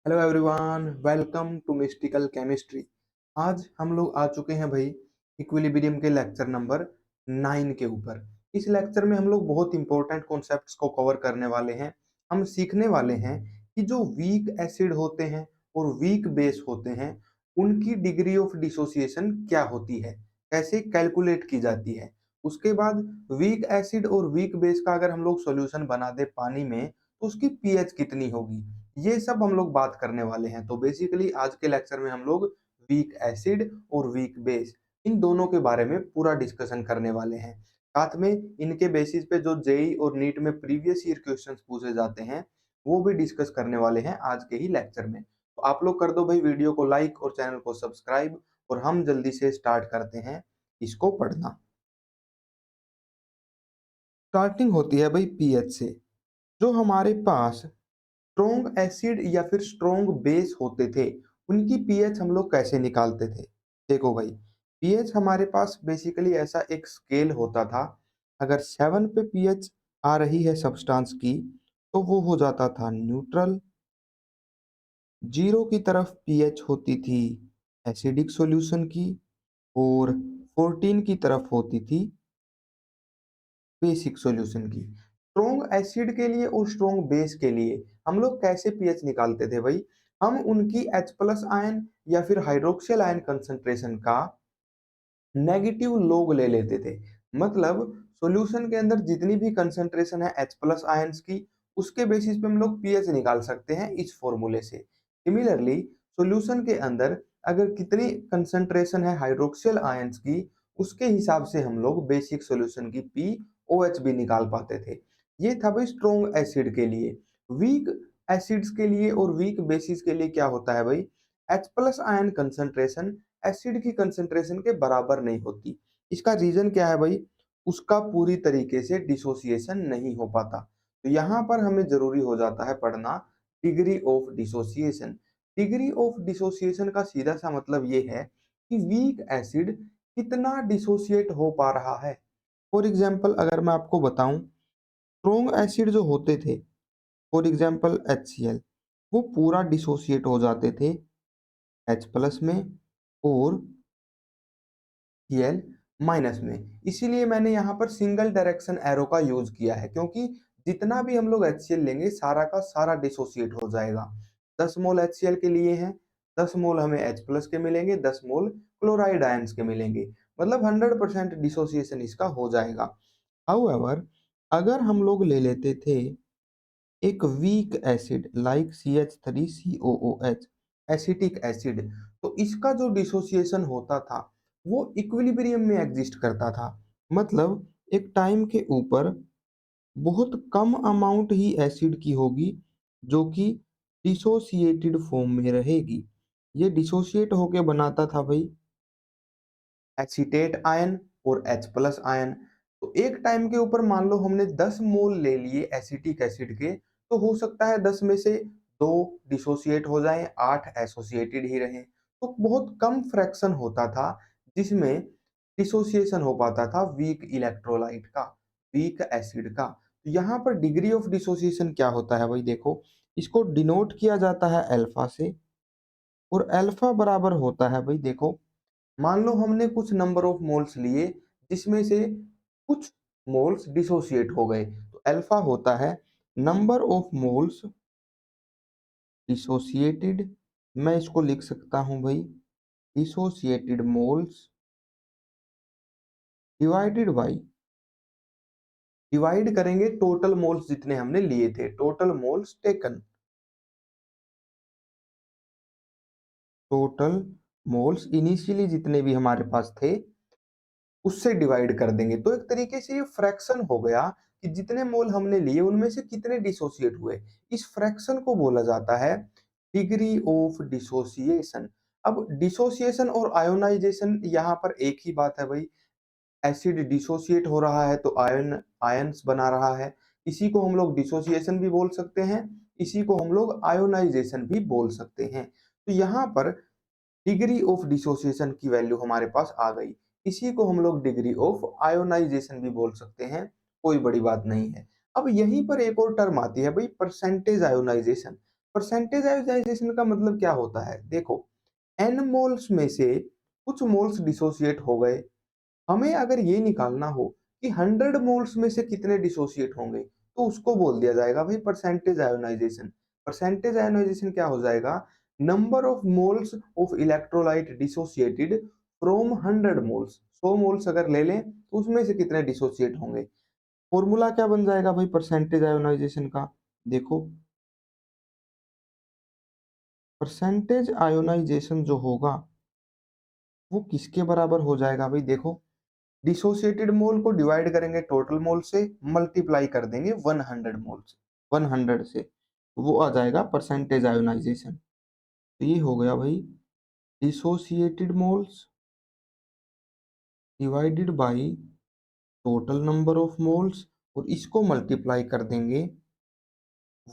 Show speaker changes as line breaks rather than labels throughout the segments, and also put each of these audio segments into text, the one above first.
Hello everyone, welcome to mystical chemistry. आज हम लोग आ चुके हैं भाई इक्विलिब्रियम के लेक्चर नंबर 9 के ऊपर। इस लेक्चर में हम लोग बहुत इंपॉर्टेंट कॉन्सेप्ट्स को कवर करने वाले हैं। हम सीखने वाले हैं कि जो वीक एसिड होते हैं और वीक बेस होते हैं उनकी डिग्री ऑफ डिसोसिएशन क्या होती है, कैसे कैलकुलेट की जाती है। उसके बाद वीक एसिड और वीक बेस का अगर हम लोग सॉल्यूशन बना दे पानी में तो उसकी पीएच कितनी होगी, ये सब हम लोग बात करने वाले हैं। तो बेसिकली आज के लेक्चर में हम लोग वीक एसिड और वीक बेस इन दोनों के बारे में पूरा डिस्कशन करने वाले हैं। साथ में इनके बेसिस पे जो जेई और नीट में प्रीवियस ईयर क्वेश्चंस पूछे जाते हैं वो भी डिस्कस करने वाले हैं आज के ही लेक्चर में। तो आप लोग कर दो भाई वीडियो को लाइक और चैनल को सब्सक्राइब, और हम जल्दी से स्टार्ट करते हैं इसको पढ़ना। स्टार्टिंग होती है भाई पीएच से। जो हमारे पास स्ट्रोंग एसिड या फिर स्ट्रोंग बेस होते थे उनकी पीएच हम लोग कैसे निकालते थे। देखो भाई, पीएच हमारे पास बेसिकली ऐसा एक स्केल होता था। अगर 7 पे पीएच आ रही है सब्सटेंस की तो वो हो जाता था न्यूट्रल। 0 की तरफ पीएच होती थी एसिडिक सॉल्यूशन की, और 14 की तरफ होती थी बेसिक सॉल्यूशन की। स्ट्रोंग एसिड के लिए और स्ट्रोंग बेस के लिए हम लोग कैसे पीएच निकालते थे भाई, हम उनकी H प्लस आयन या फिर हाइड्रोक्सिल आयन कंसंट्रेशन का नेगेटिव लॉग ले लेते थे। मतलब सॉल्यूशन के अंदर जितनी भी कंसंट्रेशन है H प्लस आयंस की, उसके बेसिस पे हम लोग पीएच निकाल सकते हैं इस फॉर्मूले से। सिमिलरली सॉल्यूशन के अंदर अगर कितनी कंसंट्रेशन है हाइड्रोक्सिल आयंस की, उसके हिसाब से हम लोग बेसिक सॉल्यूशन की पीओएच भी निकाल पाते थे। ये था भाई स्ट्रोंग एसिड के लिए। वीक एसिड्स के लिए और वीक बेसिस के लिए क्या होता है भाई, H plus ion concentration acid की कंसंट्रेशन के बराबर नहीं होती। इसका रीजन क्या है भाई, उसका पूरी तरीके से डिसोसिएशन नहीं हो पाता। तो यहाँ पर हमें जरूरी हो जाता है पढ़ना degree of dissociation. Degree of dissociation का सीधा सा मतलब ये है कि वीक एसिड कितना डिसोसिएट हो पा रहा है। फॉर एग्जाम्पल अगर मैं आपको बताऊं, स्ट्रोंग एसिड जो होते थे, फॉर एग्जाम्पल HCl, वो पूरा डिसोसिएट हो जाते थे H प्लस में और Cl माइनस में। इसीलिए मैंने यहाँ पर सिंगल डायरेक्शन एरो का यूज किया है, क्योंकि जितना भी हम लोग HCl लेंगे सारा का सारा डिसोसिएट हो जाएगा। 10 मोल HCl के लिए हैं, 10 मोल हमें H प्लस के मिलेंगे, 10 मोल क्लोराइड आयंस के मिलेंगे। मतलब 100% डिसोसिएशन इसका हो जाएगा। हाउएवर अगर हम लोग ले लेते थे एक weak acid like CH3COOH, acetic acid, तो इसका जो डिसोसिएशन होता था वो इक्विलिब्रियम में एग्जिस्ट करता था। मतलब एक टाइम के ऊपर बहुत कम अमाउंट ही एसिड की होगी जो कि डिसोसिएटेड फॉर्म में रहेगी। ये डिसोसिएट होके बनाता था भाई एसीटेट आयन और H प्लस आयन। तो एक टाइम के ऊपर मान लो हमने 10 मोल ले लिए एसिटिक एसिड के, तो हो सकता है 10 में से 2 डिसोसिएट हो जाएं, 8 एसोसिएटेड ही रहें। तो बहुत कम फ्रैक्शन होता था जिसमें डिसोसिएशन हो पाता था वीक इलेक्ट्रोलाइट का, वीक एसिड का। तो यहाँ पर डिग्री ऑफ डिसोसिएशन क्या होता है भाई, देखो इसको डिनोट किया जाता है अल्फा से, और अल्फा बराबर होता है भाई, देखो मान लो हमने कुछ नंबर ऑफ मोल्स लिए जिसमें से कुछ मोल्स डिसोसिएट हो गए, तो अल्फा होता है नंबर ऑफ मोल्स डिसोसिएटेड। मैं इसको लिख सकता हूं भाई dissociated moles divided by, divide करेंगे टोटल मोल्स जितने हमने लिए थे, total moles taken, total moles initially जितने भी हमारे पास थे उससे डिवाइड कर देंगे। तो एक तरीके से ये फ्रैक्शन हो गया कि जितने मोल हमने लिए उनमें से कितने डिसोसिएट हुए। इस फ्रैक्शन को बोला जाता है डिग्री ऑफ डिसोसिएशन। अब डिसोसिएशन और आयोनाइजेशन यहाँ पर एक ही बात है भाई। एसिड डिसोसिएट हो रहा है तो आयंस बना रहा है, इसी को हम लोग डिसोसिएशन भी बोल सकते हैं, इसी को हम लोग आयोनाइजेशन भी बोल सकते हैं। तो यहाँ पर डिग्री ऑफ डिसोसिएशन की वैल्यू हमारे पास आ गई, इसी को हम लोग डिग्री ऑफ आयोनाइजेशन भी बोल सकते हैं, कोई बड़ी बात नहीं है। अब यहीं पर एक और टर्म आती है भाई परसेंटेज आयोनाइजेशन। परसेंटेज आयोनाइजेशन का मतलब क्या होता है? देखो, n मोल्स में से कुछ मोल्स डिसोसिएट हो गए। हमें अगर ये निकालना हो कि 100 मोल्स में से कितने डिसोसिएट होंगे, तो उसको बोल दिया जाएगा भाई परसेंटेज आयोनाइजेशन। परसेंटेज आयोनाइजेशन क्या हो जाएगा? Number of moles of electrolyte dissociated from 100 moles. 100 moles अगर ले लें तो उसमें से कितने डिसोसिएट होंगे। फॉर्मूला क्या बन जाएगा भाई परसेंटेज आयोनाइजेशन का? देखो, परसेंटेज आयोनाइजेशन जो होगा वो किसके बराबर हो जाएगा भाई? देखो, डिसोसिएटेड मोल को डिवाइड करेंगे टोटल मोल से, मल्टीप्लाई कर देंगे 100 मोल से, 100 से, वो आ जाएगा परसेंटेज आयोनाइजेशन। तो ये हो गया भाई dissociated moles divided by total number of moles, और इसको मल्टीप्लाई कर देंगे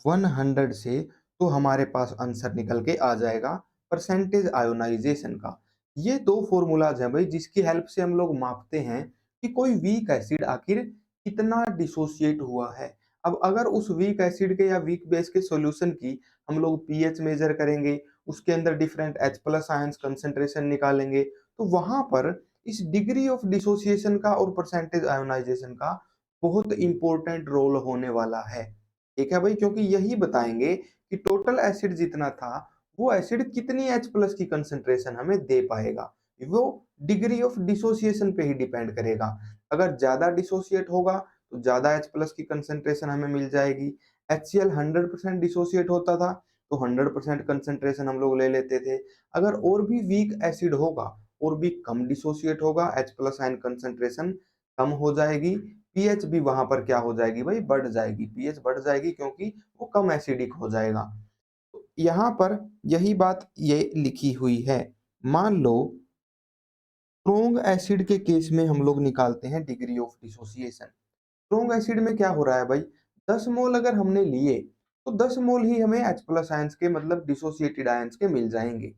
100 से, तो हमारे पास आंसर निकल के आ जाएगा परसेंटेज आयोनाइजेशन का। ये दो फॉर्मूलाज हैं भाई जिसकी हेल्प से हम लोग मापते हैं कि कोई वीक एसिड आखिर कितना डिसोसिएट हुआ है। अब अगर उस वीक एसिड के या वीक बेस के सॉल्यूशन की हम लोग पीएच मेजर करेंगे, उसके अंदर different H plus ions concentration निकालेंगे, तो वहां पर इस डिग्री ऑफ डिसोसिएशन का और परसेंटेज आयोनाइजेशन का बहुत इंपॉर्टेंट रोल होने वाला है। ठीक है भाई, क्योंकि यही बताएंगे कि टोटल एसिड जितना था वो एसिड कितनी H प्लस की कंसंट्रेशन हमें दे पाएगा। वो डिग्री ऑफ डिसोसिएशन पे ही डिपेंड करेगा। अगर ज्यादा डिसोसिएट होगा तो ज्यादा H प्लस की कंसंट्रेशन हमें मिल जाएगी। HCl 100% डिसोसिएट होता था तो 100% कंसंट्रेशन हम लोग ले लेते थे। अगर और भी वीक एसिड होगा और भी कम डिसोसिएट होगा, H प्लस आयन कंसंट्रेशन कम हो जाएगी, पीएच भी वहां पर क्या हो जाएगी भाई? बढ़ जाएगी। पीएच बढ़ जाएगी क्योंकि वो कम एसिडिक हो जाएगा। तो यहाँ पर यही बात ये लिखी हुई है। मान लो स्ट्रोंग एसिड के केस में हम लोग निकालते हैं degree of dissociation. Strong acid में क्या हो रहा है भाई? 10 मोल अगर हमने लिए तो 10 मोल ही हमें H प्लस आयंस के मतलब डिसोसिएटेड आयंस के मिल जाएंगे।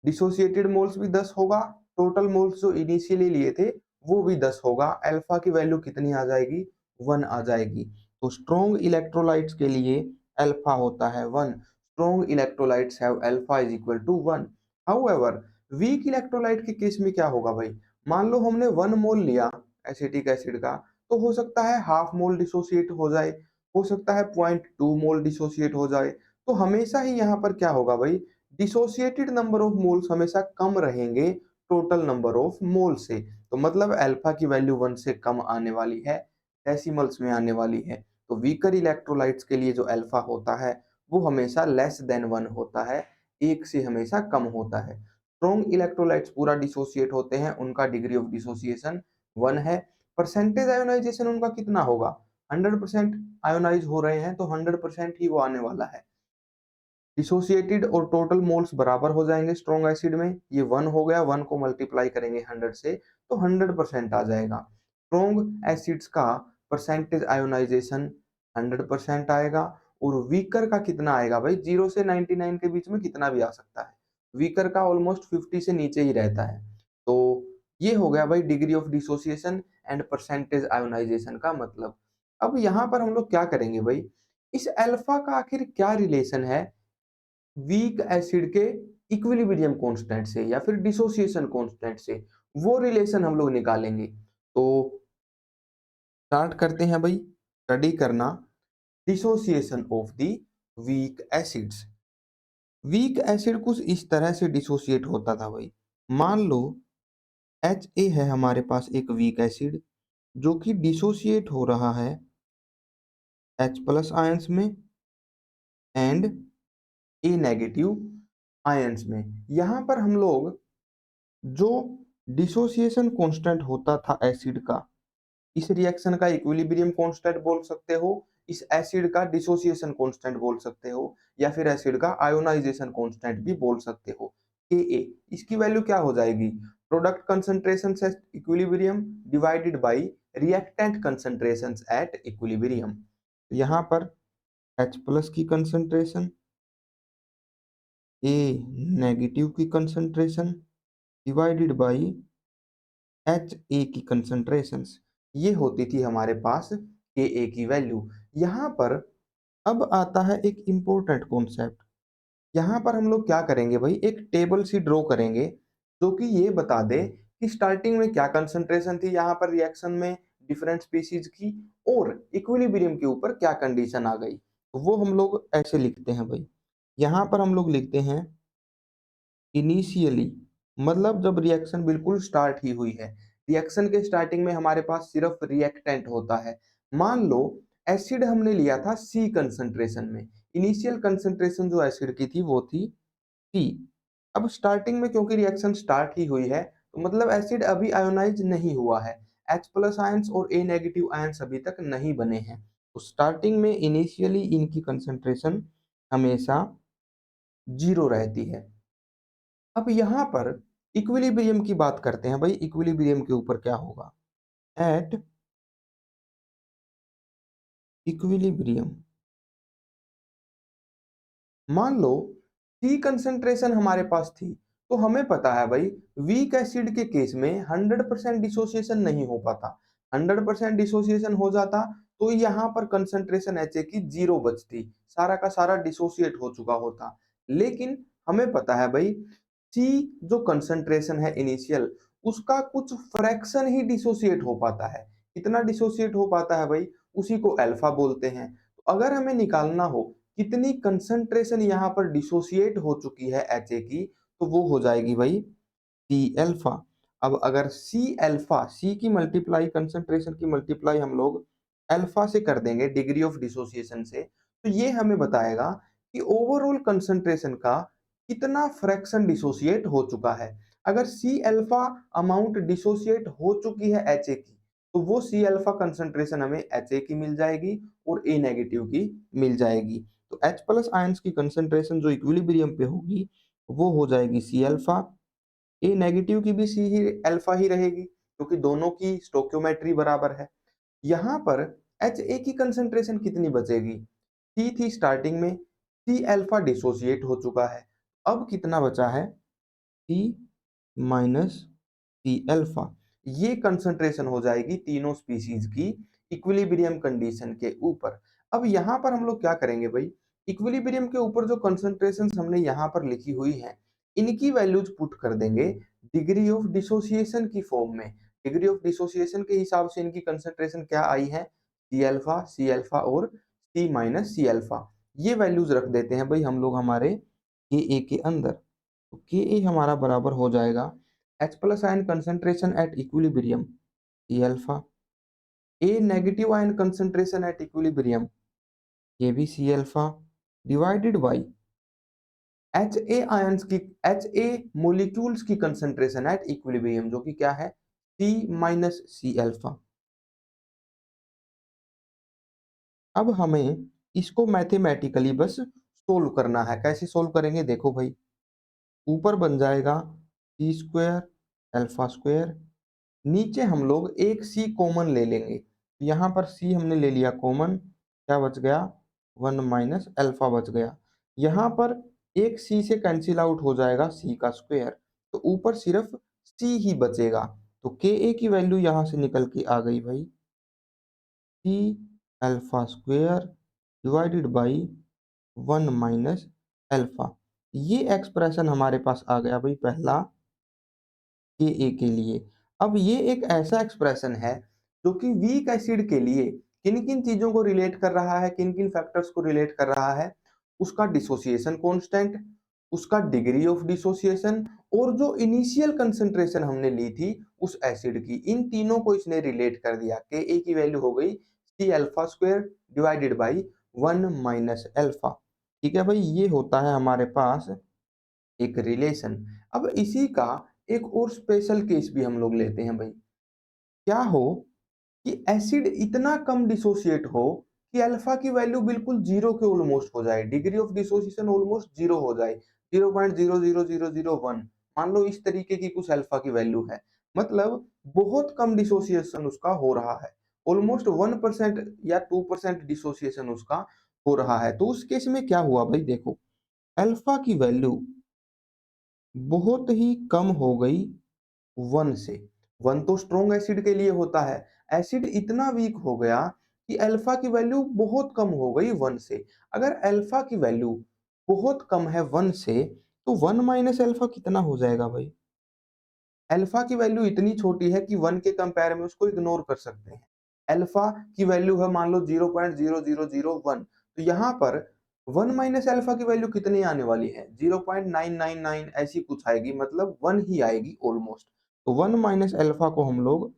डिसोसिएटेड मोल्स भी 10 होगा, टोटल मोल्स जो इनिशियली लिए थे वो भी 10 होगा। अल्फा की वैल्यू कितनी आ जाएगी? 1 आ जाएगी। तो स्ट्रॉन्ग इलेक्ट्रोलाइट्स के लिए अल्फा होता है 1। Strong electrolytes have alpha is equal to 1। However weak electrolyte के केस में क्या होगा भाई? मान लो हमने 1 मोल लिया एसिटिक एसिड का, तो हो सकता है हाफ मोल डिसोसिएट हो जाए, हो सकता है 0.2 मोल डिसोसिएट हो जाए। तो हमेशा ही यहाँ पर क्या होगा भाई? डिसोसिएटेड नंबर ऑफ मोल्स हमेशा कम रहेंगे टोटल नंबर ऑफ मोल से। तो मतलब अल्फा की वैल्यू 1 से कम आने वाली है, डेसिमल्स में आने वाली है। तो वीकर इलेक्ट्रोलाइट्स के लिए जो अल्फा होता है वो हमेशा लेस देन 1 होता है, 1 से हमेशा कम होता है। स्ट्रॉन्ग इलेक्ट्रोलाइट्स पूरा डिसोसिएट होते हैं, उनका डिग्री ऑफ डिसोसिएशन 1 है। परसेंटेज आयोनाइजेशन उनका कितना होगा? 100% आयोनाइज हो रहे हैं तो 100% ही वो आने वाला है। डिसोसिएटेड और टोटल मोल्स बराबर हो जाएंगे स्ट्रॉन्ग एसिड में। ये 1 हो गया, 1 को मल्टीप्लाई करेंगे 100 से तो 100% आ जाएगा। स्ट्रॉन्ग एसिड्स का परसेंटेज आयोनाइजेशन 100% आएगा। और वीकर का कितना आएगा भाई? 0 से 99 के बीच में कितना भी आ सकता है। वीकर का ऑलमोस्ट 50 से नीचे ही रहता है। तो ये हो गया भाई degree of dissociation and percentage ionization का मतलब। अब यहाँ पर हम लोग क्या करेंगे भाई? इस अल्फा का आखिर क्या रिलेशन है वीक एसिड के इक्विलिब्रियम कांस्टेंट से या फिर डिसोसिएशन कांस्टेंट से? वो रिलेशन हम लोग निकालेंगे। तो स्टार्ट करते हैं भाई स्टडी करना dissociation of the weak acids. Weak acid कुछ इस तरह से डिसोसिएट होता था भाई। मान लो Ha है हमारे पास एक वीक एसिड जो कि डिसोसिएट हो रहा है H प्लस आयंस में एंड A नेगेटिव आयंस में। यहाँ पर हम लोग जो डिसोसिएशन कांस्टेंट होता था एसिड का, इस रिएक्शन का इक्विलिब्रियम कांस्टेंट बोल सकते हो, इस एसिड का डिसोसिएशन कांस्टेंट बोल सकते हो, या फिर एसिड का आयोनाइजेशन कांस्टेंट भी बोल सकते हो, Ka। इसकी वैल्यू क्या हो जाएगी? Product concentrations at equilibrium divided by reactant concentrations at equilibrium. यहाँ पर H प्लस की कंसंट्रेशन, A नेगेटिव की कंसंट्रेशन डिवाइडेड बाय HA की कंसंट्रेशंस, ये होती थी हमारे पास Ka की वैल्यू। यहाँ पर अब आता है एक इम्पोर्टेंट कॉन्सेप्ट। यहाँ पर हम लोग क्या करेंगे भाई, एक टेबल सी ड्रॉ करेंगे जो कि ये बता दे कि स्टार्टिंग में क्या कंसंट्रेशन थी यहाँ पर रिएक्शन में डिफरेंट स्पीशीज की, और इक्विलिब्रियम के ऊपर क्या कंडीशन आ गई। तो वो हम लोग ऐसे लिखते हैं भाई, यहाँ पर हम लोग लिखते हैं इनिशियली, मतलब जब रिएक्शन बिल्कुल स्टार्ट ही हुई है। रिएक्शन के स्टार्टिंग में हमारे पास सिर्फ रिएक्टेंट होता है। मान लो एसिड हमने लिया था सी कंसंट्रेशन में, इनिशियल कंसंट्रेशन जो एसिड की थी वो थी सी। अब स्टार्टिंग में क्योंकि रिएक्शन स्टार्ट ही हुई है, तो मतलब एसिड अभी आयोनाइज नहीं हुआ है, H प्लस आयंस और A नेगेटिव आयंस अभी तक नहीं बने हैं। तो स्टार्टिंग में इनिशियली इनकी कंसंट्रेशन हमेशा जीरो रहती है। अब यहाँ पर इक्विलिब्रियम की बात करते हैं भाई, इक्विलिब्रियम के ऊपर क्या होगा। एट इक्विलिब्रियम, मान लो सी कंसंट्रेशन हमारे पास थी, तो हमें पता है भाई वीक एसिड के केस में 100% डिसोसिएशन नहीं हो पाता। 100% डिसोसिएशन हो जाता तो यहाँ पर कंसंट्रेशन एच की जीरो बचती, सारा का सारा डिसोसिएट हो चुका होता। लेकिन हमें पता है भाई सी जो कंसंट्रेशन है इनिशियल, उसका कुछ फ्रैक्शन ही डिसोसिएट हो पाता है। कितना डिसोसिएट हो पाता है भाई, उसी को अल्फा बोलते हैं। तो अगर हमें निकालना हो कितनी कंसंट्रेशन यहाँ पर डिसोसिएट हो चुकी है एच की, तो वो हो जाएगी भाई सी अल्फा। अब अगर सी अल्फा, सी की मल्टीप्लाई कंसंट्रेशन की मल्टीप्लाई हम लोग अल्फा से कर देंगे डिग्री ऑफ डिसोसिएशन से, तो ये हमें बताएगा कि ओवरऑल कंसंट्रेशन का कितना फ्रैक्शन डिसोसिएट हो चुका है। अगर सी अल्फा अमाउंट डिसोसिएट हो चुकी है एच की, तो वो सी अल्फा कंसंट्रेशन हमें एच की मिल जाएगी और ए नेगेटिव की मिल जाएगी। तो H प्लस आयंस की कंसंट्रेशन जो इक्विलिब्रियम पे होगी वो हो जाएगी सी अल्फा, ए नेगेटिव की भी सी ही अल्फा ही रहेगी क्योंकि दोनों की स्टोक्योमेट्री बराबर है। यहाँ पर एच ए की कंसंट्रेशन कितनी बचेगी, सी थी स्टार्टिंग में, सी अल्फा डिसोसिएट हो चुका है, अब कितना बचा है सी माइनस सी अल्फा। ये कंसंट्रेशन हो जाएगी तीनों स्पीशीज की इक्विलिब्रियम कंडीशन के ऊपर। अब यहाँ पर हम लोग क्या करेंगे भाई, इक्विलिब्रियम के ऊपर जो कंसंट्रेशन हमने यहाँ पर लिखी हुई है, इनकी वैल्यूज पुट कर देंगे डिग्री ऑफ डिसोसिएशन की फॉर्म में। डिग्री ऑफ डिसोसिएशन के हिसाब से इनकी कंसंट्रेशन क्या आई है, सी अल्फा और सी माइनस सी अल्फा। ये वैल्यूज रख देते हैं भाई हम लोग हमारे के ए के अंदर। तो के ए हमारा बराबर हो जाएगा H plus ion concentration at equilibrium C alpha, A negative ion concentration at equilibrium ये भी C alpha, divided by H A ions की, एच ए मोलिक्यूल्स की कंसंट्रेशन एट इक्विलिब्रियम जो कि क्या है सी माइनस सी अल्फा। अब हमें इसको मैथमेटिकली बस सोल्व करना है। कैसे सोल्व करेंगे देखो भाई, ऊपर बन जाएगा सी स्क्वायर अल्फा स्क्वायर, नीचे हम लोग एक सी कॉमन ले लेंगे। यहाँ पर सी हमने ले लिया कॉमन, क्या बच गया 1 - अल्फा बच गया। यहाँ पर एक सी से कैंसिल आउट हो जाएगा सी का स्क्वायर, तो ऊपर सिर्फ सी ही बचेगा। तो के ए की वैल्यू यहाँ से निकल के आ गई भाई C alpha square divided by 1 - alpha. ये एक्सप्रेशन हमारे पास आ गया भाई पहला के ए के लिए। अब ये एक ऐसा एक्सप्रेशन है जो कि वीक एसिड के लिए किन किन चीजों को रिलेट कर रहा है, किन किन फैक्टर्स को रिलेट कर रहा है, उसका डिसोसिएशन कांस्टेंट, उसका डिग्री ऑफ डिसोसिएशन, और जो इनिशियल कंसंट्रेशन हमने ली थी उस एसिड की, इन तीनों को इसने रिलेट कर दिया। के ए की वैल्यू हो गई C alpha square divided by 1 - alpha. ठीक है भाई, ये होता है हमारे पास एक रिलेशन। अब इसी का एक और स्पेशल केस भी हम लोग लेते हैं भाई। क्या हो कि एसिड इतना कम डिसोसिएट हो कि अल्फा की वैल्यू बिल्कुल जीरो के ऑलमोस्ट हो जाए, degree of dissociation almost zero हो जाए, 0.00001। मान लो इस तरीके की कुछ अल्फा की वैल्यू है, मतलब बहुत कम डिसोसिएशन उसका हो रहा है, ऑलमोस्ट 1% या 2% डिसोसिएशन उसका हो रहा है। तो उस केस में क्या हुआ भाई देखो, अल्फा की वैल्यू बहुत ही कम हो गई 1 से। 1 तो स्ट्रॉन्ग एसिड के लिए होता है, एसिड इतना वीक हो गया कि अल्फा की वैल्यू बहुत कम हो गई 1 से। अगर अल्फा की वैल्यू बहुत कम है 1 से, तो 1 माइनस अल्फा कितना हो जाएगा भाई? अल्फा की वैल्यू इतनी छोटी है कि 1 के कंपेयर में उसको इग्नोर कर सकते हैं। अल्फा की वैल्यू है मान लो 0.0001, तो यहाँ पर 1 माइनस अल्फा की वैल्यू कितनी आने वाली है? 0.999 ऐसी कुछ आएगी, मतलब 1 ही आएगी ऑलमोस्ट। तो 1 माइनस अल्फा को हम लोग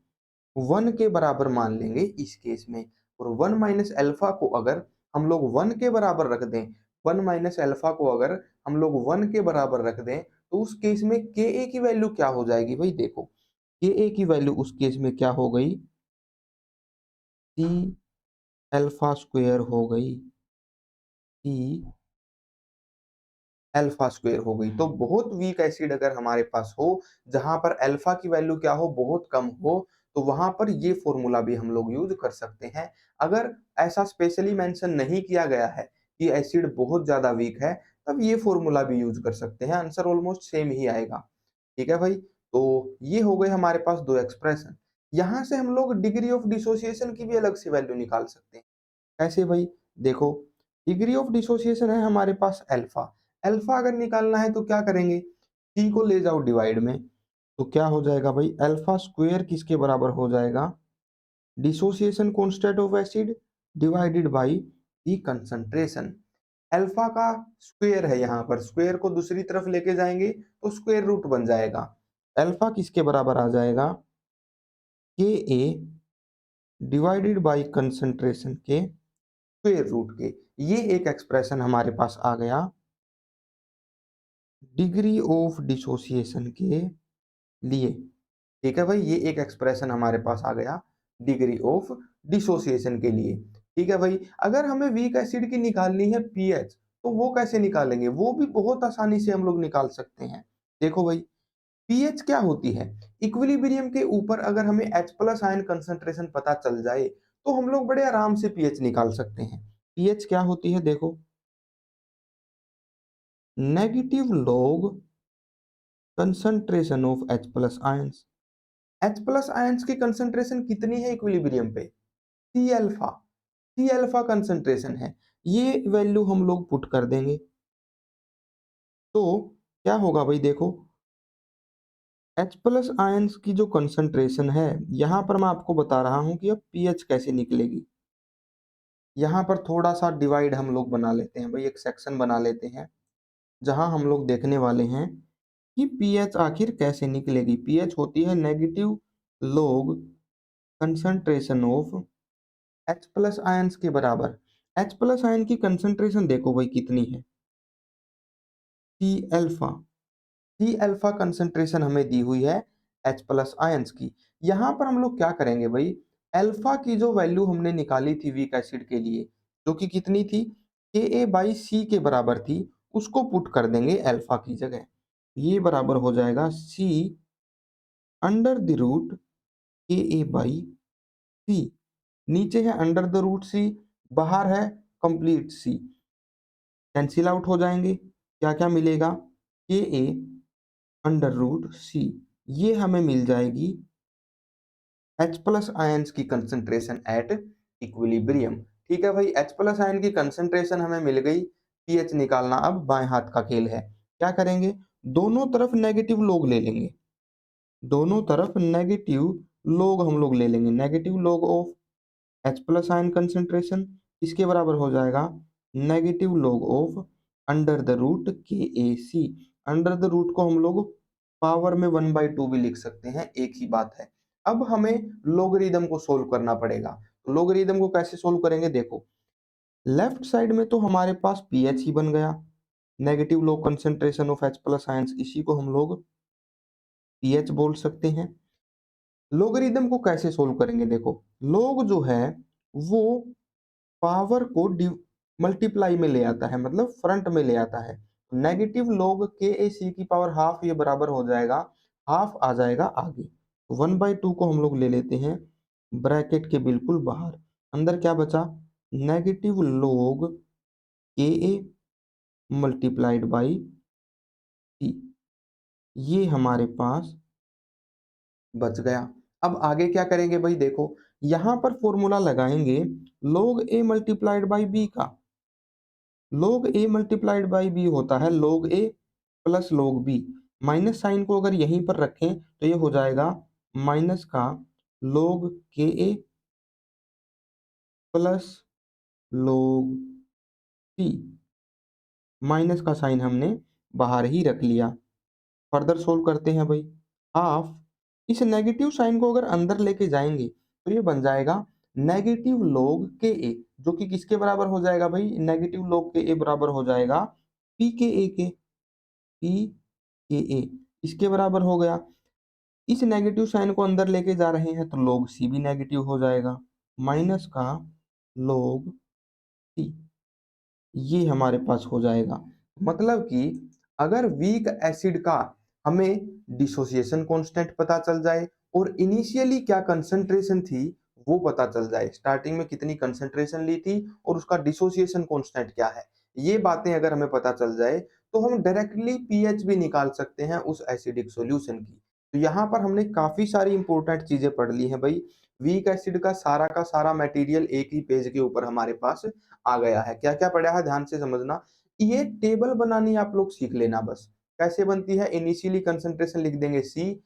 1 के बराबर मान लेंगे इस केस में। और 1 माइनस अल्फा को अगर हम लोग 1 के बराबर रख दें, 1 माइनस अल्फा को अगर हम लोग 1 के बराबर रख दें, तो उस केस में के ए की वैल्यू क्या हो जाएगी भाई? देखो, के ए की वैल्यू उस केस में क्या हो गई? सी अल्फा स्क्वायर हो गई। सी अल्फा स्क्वायर हो गई। तो बहुत वीक एसिड अगर हमारे पास हो, जहां पर अल्फा की वैल्यू क्या हो? बहुत कम हो, तो वहां पर ये फॉर्मूला भी हम लोग यूज कर सकते हैं। अगर ऐसा स्पेशली मेंशन नहीं किया गया है कि एसिड बहुत ज्यादा वीक है, तब ये फॉर्मूला भी यूज कर सकते हैं, आंसर ऑलमोस्ट सेम ही आएगा। ठीक है भाई? तो ये हो गए हमारे पास दो एक्सप्रेशन। यहां से हम लोग डिग्री ऑफ डिसोसिएशन की भी अलग से वैल्यू निकाल सकते हैं। कैसे भाई? देखो, डिग्री ऑफ डिसोसिएशन है हमारे पास अल्फा। अल्फा अगर निकालना है तो क्या करेंगे? सी को ले जाओ डिवाइड में, तो क्या हो जाएगा भाई? अल्फा स्क्वायर किसके बराबर हो जाएगा? Dissociation constant of acid divided by the concentration. Alpha का स्क्वायर है, यहाँ पर स्क्वायर को दूसरी तरफ लेके जाएंगे तो स्क्वायर रूट बन जाएगा। अल्फा किसके बराबर आ जाएगा? के ए डिवाइडेड बाय कंसंट्रेशन के स्क्वायर रूट के। ये एक एक्सप्रेशन हमारे पास आ गया डिग्री ऑफ डिसोसिएशन के लिए। ठीक है भाई, ये एक एक्सप्रेशन हमारे पास आ गया डिग्री ऑफ डिसोसिएशन के लिए। ठीक है भाई, अगर हमें वीक एसिड की निकालनी है पीएच, तो वो कैसे निकालेंगे? वो भी बहुत आसानी से हम लोग निकाल सकते हैं। देखो भाई, पीएच क्या होती है? इक्विलिब्रियम के ऊपर अगर हमें H प्लस आयन कंसंट्रेशन पता चल जाए, तो हम लोग बड़े आराम से पीएच निकाल सकते हैं। पीएच क्या होती है? देखो, negative log concentration of H plus ions. H plus ions की कंसंट्रेशन कितनी है इक्विलिब्रियम पे? C alpha. C alpha concentration है। ये वैल्यू हम लोग पुट कर देंगे, तो क्या होगा भाई? देखो, H प्लस आयंस की जो कंसंट्रेशन है, यहां पर मैं आपको बता रहा हूं कि अब पीएच कैसे निकलेगी। यहाँ पर थोड़ा सा डिवाइड हम लोग बना लेते हैं भाई, एक सेक्शन बना लेते हैं जहां हम लोग देखने वाले हैं कि पीएच आखिर कैसे निकलेगी। पीएच होती है negative log concentration of H plus ions के बराबर। H प्लस आयन की कंसंट्रेशन देखो भाई कितनी है? C alpha. C alpha concentration हमें दी हुई है H प्लस आयंस की। यहाँ पर हम लोग क्या करेंगे भाई? अल्फा की जो वैल्यू हमने निकाली थी वीक एसिड के लिए, जो कि कितनी थी? के ए बाई सी के बराबर थी, उसको पुट कर देंगे अल्फा की जगह। ये बराबर हो जाएगा सी under the root K A by सी। नीचे है अंडर द रूट सी, बाहर है कंप्लीट सी, कैंसिल आउट हो जाएंगे। क्या क्या मिलेगा? के ए अंडर रूट सी। ये हमें मिल जाएगी H प्लस आयंस की कंसंट्रेशन एट इक्विलिब्रियम। ठीक है भाई, H प्लस आयन की कंसंट्रेशन हमें मिल गई। पीएच निकालना अब बाएं हाथ का खेल है। क्या करेंगे? दोनों तरफ नेगेटिव लोग ले लेंगे। दोनों तरफ नेगेटिव लोग हम लोग ले लेंगे। Negative log of H plus ion concentration इसके बराबर हो जाएगा negative log of under the root K A C. Under the root को हम लोग पावर में 1/2 भी लिख सकते हैं, एक ही बात है। अब हमें लोगरिदम को सोल्व करना पड़ेगा। तो लोगरिदम को कैसे सोल्व करेंगे? देखो, लेफ्ट साइड में तो हमारे पास पीएच ही बन गया, negative log concentration of H plus ions, इसी को हम लोग पीएच बोल सकते हैं। लोगरिदम को कैसे सोल्व करेंगे? देखो, लोग जो है वो पावर को मल्टीप्लाई में ले आता है, मतलब फ्रंट में ले आता है। नेगेटिव लॉग के ए सी की पावर हाफ, ये बराबर हो जाएगा हाफ आ जाएगा आगे। 1/2 को हम लोग ले लेते हैं ब्रैकेट के बिल्कुल बाहर। अंदर क्या बचा? नेगेटिव लॉग के ए मल्टीप्लाइड बाई सी। ये हमारे पास बच गया। अब आगे क्या करेंगे भाई? देखो, यहाँ पर फॉर्मूला लगाएंगे log a multiplied by B का। log a multiplied by B होता है log a plus log b। Minus sign को अगर यहीं पर रखें तो ये हो जाएगा माइनस का log के ए प्लस log c। माइनस का साइन हमने बाहर ही रख लिया। फर्दर सोल्व करते हैं भाई। हाफ, इस नेगेटिव साइन को अगर अंदर लेके जाएंगे तो ये बन जाएगा नेगेटिव log के ए, जो कि किसके बराबर हो जाएगा भाई? नेगेटिव log के ए बराबर हो जाएगा पी के ए के। पी के ए इसके बराबर हो गया। इस नेगेटिव साइन को अंदर लेके जा रहे हैं तो log सी भी नेगेटिव हो जाएगा, माइनस का log सी। ये हमारे पास हो जाएगा। मतलब कि अगर वीक एसिड का हमें डिसोसिएशन कांस्टेंट पता चल जाए और इनिशियली क्या कंसंट्रेशन थी वो पता चल जाए, स्टार्टिंग में कितनी कंसंट्रेशन ली थी और उसका डिसोसिएशन कांस्टेंट क्या है, ये बातें अगर हमें पता चल जाए तो हम डायरेक्टली पीएच भी निकाल सकते हैं उस एसिडिक सॉल्यूशन की। तो यहाँ पर हमने काफी सारी इंपॉर्टेंट चीजें पढ़ ली हैं भाई। वीक एसिड का सारा मटेरियल एक ही पेज के ऊपर हमारे पास आ गया है। क्या क्या पढ़ा है ध्यान से समझना। ये टेबल बनानी आप लोग सीख लेना बस। कैसे बनती है? इनिशियली कंसंट्रेशन लिख देंगे सी,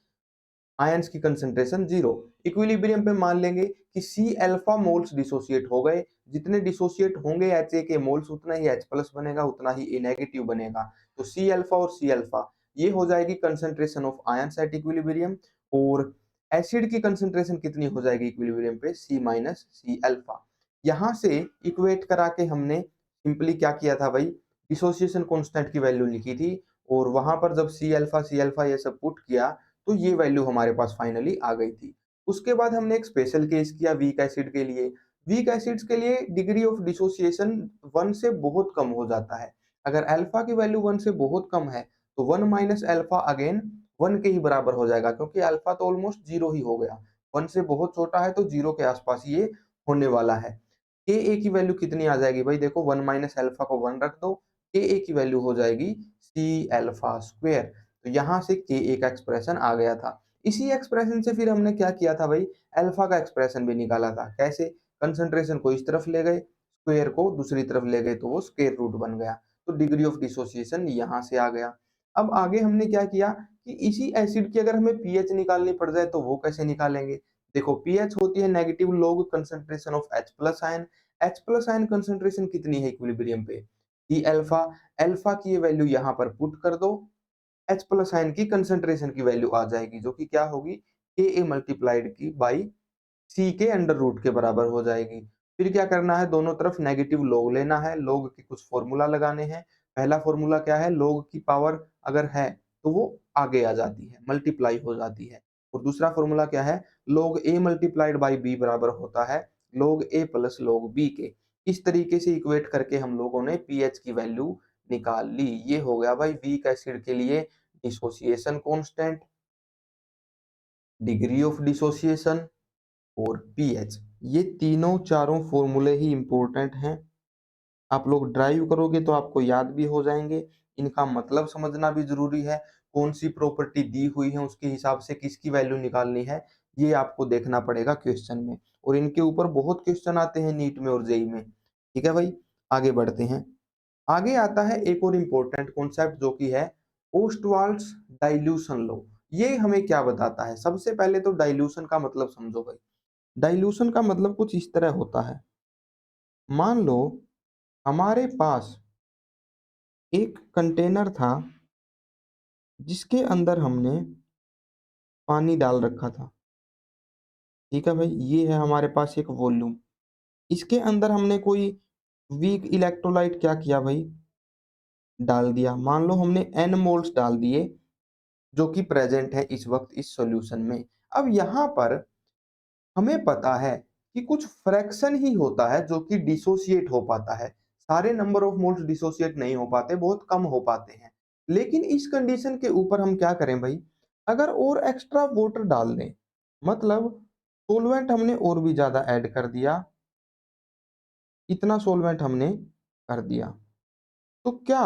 आयंस की कंसंट्रेशन जीरो, इक्विलिब्रियम पे मान लेंगे कि सी अल्फा मोल्स डिसोसिएट हो गए। जितने डिसोसिएट होंगे एच ए के मोल्स उतना ही एच प्लस बनेगा, उतना ही ए नेगेटिव बनेगा। तो सी अल्फा और सी अल्फा ये हो जाएगी concentration of ions at equilibrium. और एसिड की कंसंट्रेशन कितनी हो जाएगी इक्विलिब्रियम पे? सी माइनस सी अल्फा। यहां से इक्वेट करा के हमने सिंपली क्या किया था भाई? डिसोसिएशन कांस्टेंट की वैल्यू लिखी थी और वहां पर जब सी अल्फा ये सब पुट किया तो ये वैल्यू हमारे पास फाइनली आ गई थी। उसके बाद हमने एक स्पेशल केस किया वीक एसिड के लिए। वीक एसिड्स के लिए डिग्री ऑफ डिसोसिएशन 1 से बहुत कम हो जाता है। अगर अल्फा की वैल्यू 1 से बहुत कम है तो 1 माइनस अल्फा अगेन 1 के ही बराबर हो जाएगा, क्योंकि अल्फा तो ऑलमोस्ट जीरो ही हो गया। 1 से बहुत छोटा है तो जीरो के आसपास ये होने वाला है। के ए की वैल्यू कितनी आ जाएगी भाई? देखो 1 माइनस अल्फा को 1 रख दो, के ए की वैल्यू हो जाएगी सी अल्फा स्क्वायर। तो यहाँ से के ए का एक्सप्रेशन आ गया था। इसी एक्सप्रेशन से फिर हमने क्या किया था भाई? अल्फा का एक्सप्रेशन भी निकाला था। कैसे? कंसंट्रेशन को इस तरफ ले गए, स्क्वायर को दूसरी तरफ ले गए तो वो स्क्वायर रूट बन गया। तो डिग्री ऑफ डिसोसिएशन यहाँ से आ गया। अब आगे हमने क्या किया कि इसी एसिड की अगर हमें पीएच निकालनी पड़ जाए तो वो कैसे निकालेंगे? देखो पीएच होती है negative log concentration of H plus ion. H plus ion concentration कितनी है इक्विलिब्रियम पे? D alpha. अल्फा की ये वैल्यू यहाँ पर पुट कर दो, एच प्लस आयन की कंसंट्रेशन की वैल्यू आ जाएगी जो कि क्या होगी? के ए मल्टीप्लाइड की बाई सी के अंडर रूट के बराबर हो जाएगी। फिर क्या करना है? दोनों तरफ नेगेटिव लॉग लेना है, लॉग के कुछ फॉर्मूला लगाने हैं। पहला फॉर्मूला क्या है? लॉग की पावर अगर है तो वो आगे आ जाती है, मल्टीप्लाई हो जाती है। और दूसरा फॉर्मूला क्या है? Log A multiplied by B बराबर होता है log A plus log B के। इस तरीके से इक्वेट करके हम लोगों ने पीएच की वैल्यू निकाल ली। ये हो गया भाई वीक एसिड के लिए dissociation constant, degree of dissociation और पीएच। ये तीनों चारों फॉर्मूले ही इंपॉर्टेंट हैं। आप लोग ड्राइव करोगे तो आपको याद भी हो जाएंगे। इनका मतलब समझना भी जरूरी है। कौन सी प्रॉपर्टी दी हुई है उसके हिसाब से किसकी वैल्यू निकालनी है ये आपको देखना पड़ेगा क्वेश्चन में। और इनके ऊपर बहुत क्वेश्चन आते हैं नीट में और जेई में। ठीक है भाई, आगे बढ़ते हैं। आगे आता है एक और इम्पोर्टेंट कॉन्सेप्ट जो कि है ओस्टवाल्ड्स डाइल्यूशन लॉ। ये हमें क्या बताता है? सबसे पहले तो डाइल्यूशन का मतलब समझो भाई। डाइल्यूशन का मतलब कुछ इस तरह होता है। मान लो हमारे पास एक कंटेनर था जिसके अंदर हमने पानी डाल रखा था। ठीक है भाई, ये है हमारे पास एक वॉल्यूम। इसके अंदर हमने कोई वीक इलेक्ट्रोलाइट क्या किया भाई? डाल दिया। मान लो हमने एन मोल्स डाल दिए जो कि प्रेजेंट है इस वक्त इस सॉल्यूशन में। अब यहाँ पर हमें पता है कि कुछ फ्रैक्शन ही होता है जो कि डिसोसिएट हो पाता है। सारे नंबर ऑफ मोल्स डिसोसिएट नहीं हो पाते, बहुत कम हो पाते हैं। लेकिन इस कंडीशन के ऊपर हम क्या करें भाई? अगर और एक्स्ट्रा वाटर डाल दें, मतलब सोलवेंट हमने और भी ज्यादा ऐड कर दिया, इतना सोलवेंट हमने कर दिया, तो क्या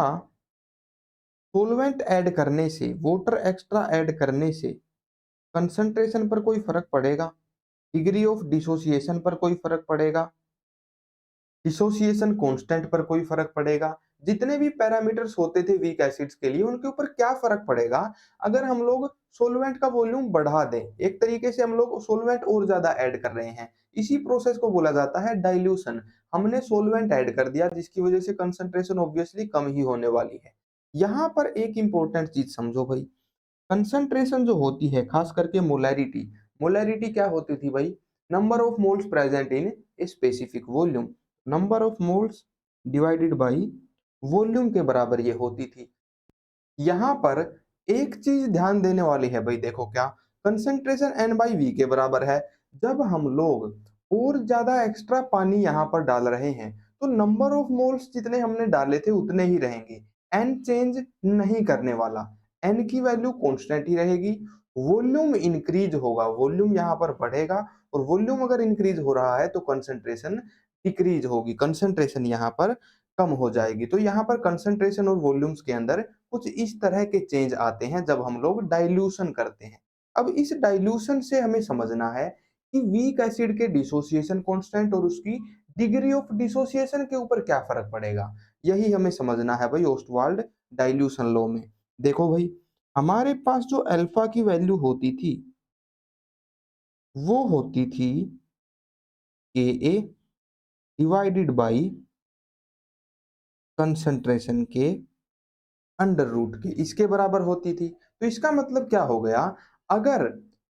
सोलवेंट ऐड करने से, वाटर एक्स्ट्रा ऐड करने से कंसंट्रेशन पर कोई फर्क पड़ेगा? डिग्री ऑफ डिसोसिएशन पर कोई फर्क पड़ेगा, डिसोसिएशन कांस्टेंट पर कोई फर्क पड़ेगा, जितने भी पैरामीटर्स होते थे वीक एसिड्स के लिए उनके ऊपर क्या फर्क पड़ेगा अगर हम लोग सोलवेंट का वॉल्यूम बढ़ा दें। एक तरीके से हम लोग सोलवेंट और ज्यादा ऐड कर रहे हैं, इसी प्रोसेस को बोला जाता है डाइल्यूशन। हमने सोलवेंट ऐड कर दिया जिसकी वजह से कंसंट्रेशन ऑब्वियसली कम ही होने वाली है। यहाँ पर एक इंपॉर्टेंट चीज समझो भाई, कंसंट्रेशन जो होती है खास करके मोलैरिटी, मोलैरिटी क्या होती थी भाई, number of moles present in a specific volume, number of moles divided by volume के बराबर ये होती थी। यहाँ पर एक चीज ध्यान देने वाली है भाई, देखो क्या कंसंट्रेशन एन बाई वी के बराबर है। जब हम लोग और ज्यादा एक्स्ट्रा पानी यहाँ पर डाल रहे हैं तो नंबर ऑफ मोल्स जितने हमने डाले थे उतने ही रहेंगे, एन चेंज नहीं करने वाला, एन की वैल्यू कांस्टेंट ही रहेगी। वॉल्यूम इंक्रीज होगा, वॉल्यूम यहाँ पर बढ़ेगा, और वॉल्यूम अगर इंक्रीज हो रहा है तो कंसंट्रेशन डिक्रीज होगी, कंसंट्रेशन यहाँ पर कम हो जाएगी। तो यहाँ पर कंसंट्रेशन और वॉल्यूम्स के अंदर कुछ इस तरह के चेंज आते हैं जब हम लोग डाइल्यूशन करते हैं। अब इस डाइल्यूशन से हमें समझना है कि वीक एसिड के डिसोसिएशन कांस्टेंट और उसकी डिग्री ऑफ डिसोसिएशन के ऊपर क्या फर्क पड़ेगा, यही हमें समझना है भाई ओस्टवाल्ड डाइल्यूशन लॉ में। देखो भाई, हमारे पास जो अल्फा की वैल्यू होती थी वो होती थी के ए डिवाइडेड बाई कंसंट्रेशन के अंडर रूट के, इसके बराबर होती थी। तो इसका मतलब क्या हो गया, अगर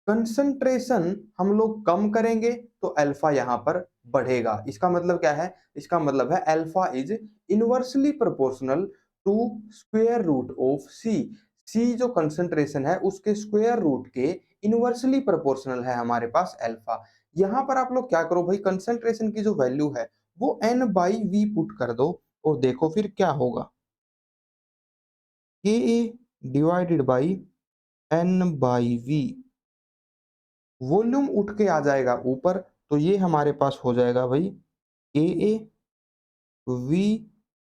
कंसंट्रेशन हम लोग कम करेंगे तो अल्फा यहां पर बढ़ेगा। इसका मतलब क्या है, इसका मतलब है alpha is inversely proportional to square root of C. C जो कंसंट्रेशन है उसके स्क्वायर रूट के इनवर्सली प्रोपोर्शनल है हमारे पास अल्फा। यहां पर आप लोग क्या करो भाई, कंसंट्रेशन की जो वैल्यू है वो एन बाई वी पुट कर दो और देखो फिर क्या होगा, K a divided by N by V, volume उठ के आ जाएगा ऊपर, तो ये हमारे पास हो जाएगा भाई K A V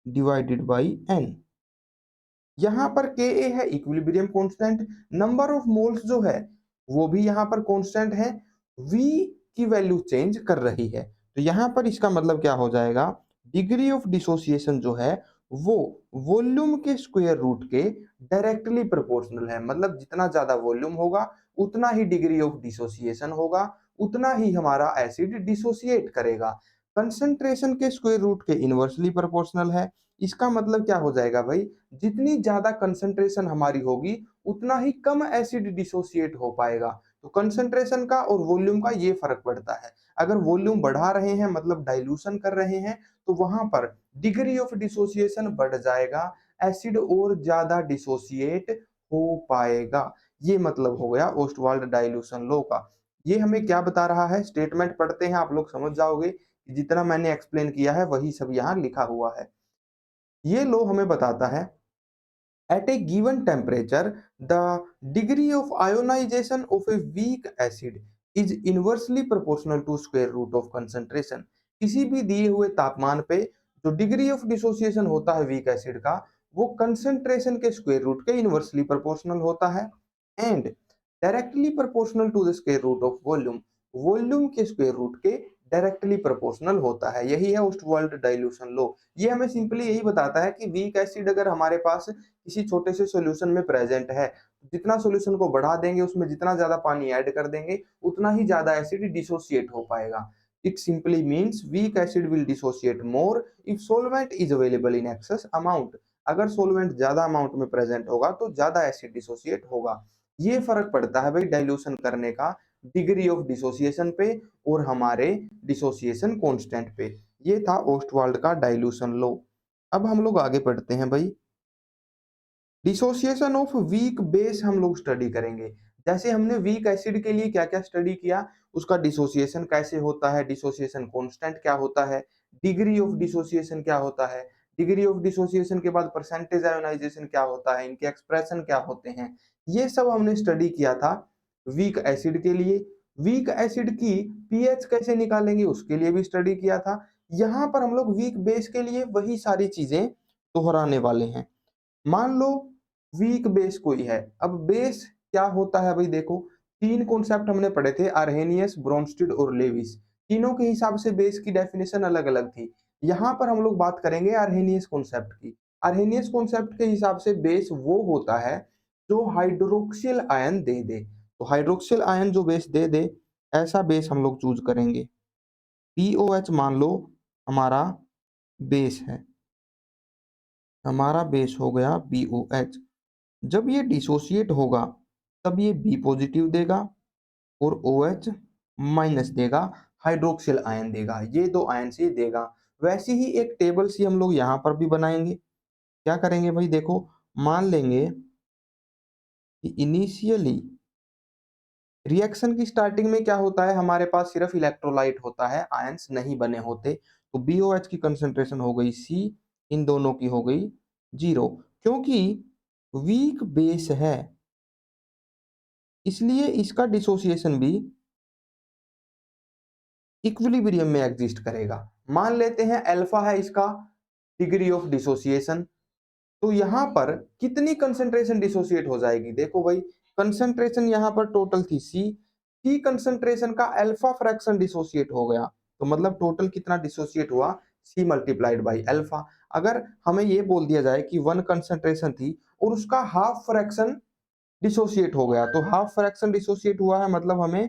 divided by N. यहाँ पर के ए है equilibrium constant, number of moles जो है वो भी यहाँ पर कांस्टेंट है, वी की वैल्यू चेंज कर रही है। तो यहाँ पर इसका मतलब क्या हो जाएगा, डिग्री ऑफ डिसोसिएशन जो है वो वॉल्यूम के स्क्वायर रूट के डायरेक्टली प्रोपोर्शनल है। मतलब जितना ज्यादा वॉल्यूम होगा उतना ही डिग्री ऑफ डिसोसिएशन होगा, उतना ही हमारा एसिड डिसोसिएट करेगा। कंसंट्रेशन के स्क्वायर रूट के इनवर्सली प्रोपोर्शनल है। इसका मतलब क्या हो जाएगा भाई, जितनी ज्यादा कंसंट्रेशन हमारी होगी उतना ही कम एसिड डिसोसिएट हो पाएगा। तो कंसंट्रेशन का और वॉल्यूम का ये फर्क पड़ता है। अगर वॉल्यूम बढ़ा रहे हैं मतलब डाइल्यूशन कर रहे हैं तो वहां पर डिग्री ऑफ डिसोसिएशन बढ़ जाएगा, एसिड और ज्यादा डिसोसिएट हो पाएगा। ये मतलब हो गया ओस्टवाल्ड डाइल्यूशन लॉ का। ये हमें क्या बता रहा है, स्टेटमेंट पढ़ते हैं आप लोग समझ जाओगे कि जितना मैंने एक्सप्लेन किया है वही सब यहाँ लिखा हुआ है। ये लॉ हमें बताता है at a given temperature the degree of ionization of a weak acid is inversely proportional to square root of concentration। किसी भी दिए हुए तापमान पे जो डिग्री ऑफ डिसोसिएशन होता है वीक एसिड का वो कंसंट्रेशन के स्क्वायर रूट के इनवर्सली प्रोपोर्शनल होता है, and directly proportional to the square root of volume, volume के स्क्वायर रूट के डायरेक्टली प्रोपोर्शनल होता है। यही है ओस्टवाल्ड डाइल्यूशन लॉ। ये हमें सिंपली यही बताता है कि वीक एसिड अगर हमारे पास किसी छोटे से सॉल्यूशन में प्रेजेंट है, जितना सॉल्यूशन को बढ़ा देंगे उसमें जितना ज्यादा पानी ऐड कर देंगे उतना ही ज्यादा एसिड डिसोसिएट हो पाएगा। It simply means weak acid will dissociate more if solvent is available in excess amount. अगर सॉल्वेंट ज्यादा अमाउंट में प्रेजेंट होगा तो ज्यादा एसिड डिसोसिएट होगा। ये फर्क पड़ता है भाई डाइल्यूशन करने का डिग्री ऑफ डिसोसिएशन पे और हमारे डिसोसिएशन कांस्टेंट पे। ये था ओस्टवाल्ड का डाइल्यूशन लॉ। अब हम लोग आगे पढ़ते हैं भाई, डिसोसिएशन ऑफ वीक बेस हम लोग स्टडी करेंगे। जैसे हमने वीक एसिड के लिए क्या क्या स्टडी किया, उसका डिसोसिएशन कैसे होता है, डिसोसिएशन कांस्टेंट क्या होता है, डिग्री ऑफ डिसोसिएशन क्या होता है, डिग्री ऑफ डिसोसिएशन के बाद परसेंटेज आयोनाइजेशन क्या होता है, इनके एक्सप्रेशन क्या होते हैं, ये सब हमने स्टडी किया था वीक एसिड के लिए। वीक एसिड की पीएच कैसे निकालेंगे उसके लिए भी स्टडी किया था। यहाँ पर हम लोग वीक बेस के लिए वही सारी चीजें दोहराने वाले हैं। मान लो वीक बेस कोई है, अब बेस क्या होता है भाई, देखो तीन कॉन्सेप्ट हमने पढ़े थे, अर्हेनियस, ब्रोंस्टेड और लेविस। तीनों के हिसाब से बेस की डेफिनेशन अलग अलग थी। यहाँ पर हम लोग बात करेंगे अर्हेनियस कॉन्सेप्ट की। अर्हेनियस कॉन्सेप्ट के हिसाब से बेस वो होता है जो हाइड्रोक्सिल आयन दे दे। तो हाइड्रोक्सिल आयन जो बेस दे दे, ऐसा बेस हम लोग चूज करेंगे। POH मान लो हमारा बेस है, हमारा बेस हो गया BOH। जब ये डिसोसिएट होगा तब ये बी पॉजिटिव देगा और OH माइनस देगा, हाइड्रोक्सिल आयन देगा, ये दो आयन से देगा। वैसी ही एक टेबल सी हम लोग यहाँ पर भी बनाएंगे। क्या करेंगे भाई, देखो मान लेंगे कि इनिशियली रिएक्शन की स्टार्टिंग में क्या होता है, हमारे पास सिर्फ इलेक्ट्रोलाइट होता है, आयंस नहीं बने होते। तो BOH की कंसंट्रेशन हो गई C, इन दोनों की हो गई 0। क्योंकि वीक बेस है इसलिए इसका डिसोसिएशन भी इक्विलिब्रियम में एग्जिस्ट करेगा। मान लेते हैं अल्फा है इसका डिग्री ऑफ डिसोसिएशन। तो यहां पर कितनी कंसंट्रेशन डिसोसिएट हो जाएगी, देखो भाई कंसंट्रेशन यहां पर टोटल थी सी कंसंट्रेशन का अल्फा फ्रैक्शन डिसोसिएट हो गया। तो मतलब टोटल कितना डिसोसिएट हुआ, सी मल्टीप्लाइड बाई अल्फा। अगर हमें ये बोल दिया जाए कि वन कंसंट्रेशन थी और उसका हाफ फ्रैक्शन डिसोसिएट हो गया, तो हाफ फ्रैक्शन डिसोसिएट हुआ है मतलब हमें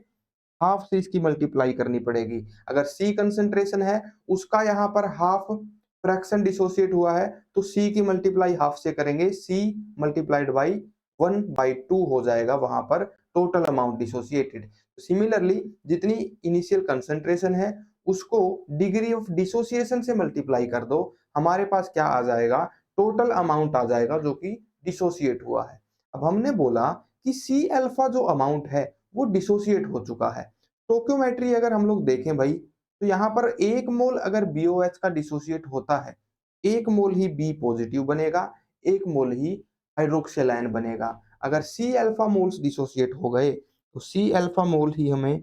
हाफ से इसकी मल्टीप्लाई करनी पड़ेगी। अगर सी कंसंट्रेशन है, उसका यहाँ पर हाफ फ्रैक्शन डिसोसिएट हुआ है, तो सी की मल्टीप्लाई हाफ से करेंगे, सी मल्टीप्लाइड बाई 1/2 हो जाएगा वहां पर टोटल अमाउंट डिसोसिएटेड। सिमिलरली जितनी इनिशियल कंसंट्रेशन है उसको डिग्री ऑफ डिसोसिएशन से मल्टीप्लाई कर दो, हमारे पास क्या आ जाएगा, टोटल अमाउंट आ जाएगा जो कि डिसोसिएट हुआ है। अब हमने बोला कि सी अल्फा जो अमाउंट है वो डिसोसिएट हो चुका है। स्टोइकियोमेट्री अगर हम लोग देखें भाई, तो यहाँ पर 1 मोल अगर BOH का डिसोसिएट होता है, 1 मोल ही बी पॉजिटिव बनेगा, 1 मोल ही हाइड्रोक्सिल आयन बनेगा। अगर सी अल्फा मोल्स डिसोसिएट हो गए तो सी अल्फा मोल ही हमें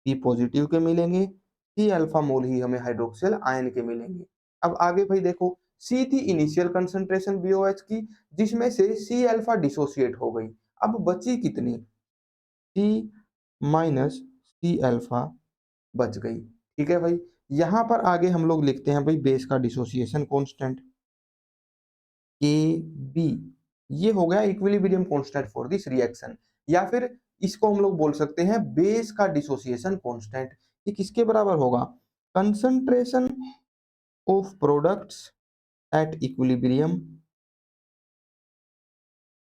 बी पॉजिटिव के मिलेंगे, सी अल्फा मोल ही हमें हाइड्रोक्सिल आयन के मिलेंगे। अब आगे भाई देखो, सी थी इनिशियल कंसंट्रेशन BOH की, जिसमें से सी अल्फा डिसोसिएट हो गई। अब बची कितनी, सी माइनस सी अल्फा बच गई। ठीक है भाई, यहां पर आगे हम लोग लिखते हैं भाई बेस का डिसोसिएशन कांस्टेंट के बी, ये हो गया equilibrium constant for this reaction. या फिर इसको हम लोग बोल सकते हैं बेस का डिसोसिएशन कांस्टेंट। ये किसके बराबर होगा, concentration of products at equilibrium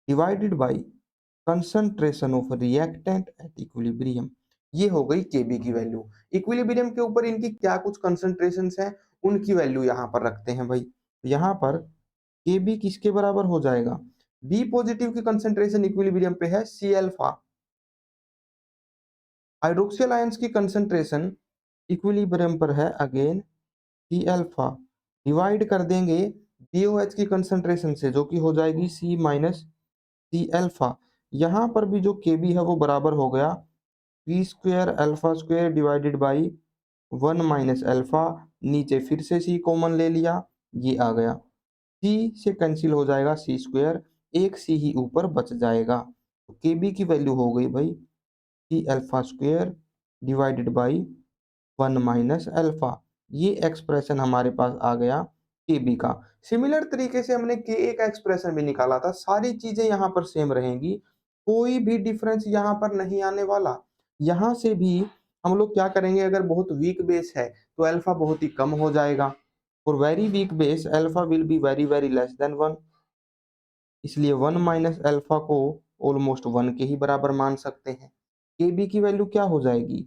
divided by concentration of reactant eight equilibrium. ये हो गई केबी की वैल्यू। इक्विलिब्रियम के ऊपर इनकी क्या कुछ कंसंट्रेशंस हैं, उनकी वैल्यू यहाँ पर रखते हैं भाई। यहाँ पर केबी किसके बराबर हो जाएगा, बी पॉजिटिव की कंसंट्रेशन इक्विलिब्रियम पे है सी अल्फा, हाइड्रोक्सिल आयंस की कंसंट्रेशन इक्विलिब्रियम पर है अगेन सी अल्फा, डिवाइड कर देंगे BOH की कंसंट्रेशन से जो कि हो जाएगी सी माइनस सी अल्फा। यहाँ पर भी जो केबी है वो बराबर हो गया V square alpha square divided by 1 minus alpha, नीचे फिर से सी कॉमन ले लिया, ये आ गया, सी से कैंसिल हो जाएगा सी स्क्वायर, एक सी ही ऊपर बच जाएगा। तो केबी की वैल्यू हो गई भाई C alpha square divided by 1 minus alpha. ये एक्सप्रेशन हमारे पास आ गया केबी का। सिमिलर तरीके से हमने के का एक्सप्रेशन भी निकाला था। सारी चीजें यहाँ पर सेम रहेंगी, कोई भी डिफरेंस यहाँ पर नहीं आने वाला। यहाँ से भी हम लोग क्या करेंगे, अगर बहुत वीक बेस है तो अल्फा बहुत ही कम हो जाएगा, और very weak base alpha will be very very less than 1, इसलिए 1 माइनस अल्फा को ऑलमोस्ट 1 के ही बराबर मान सकते हैं। केबी की वैल्यू क्या हो जाएगी,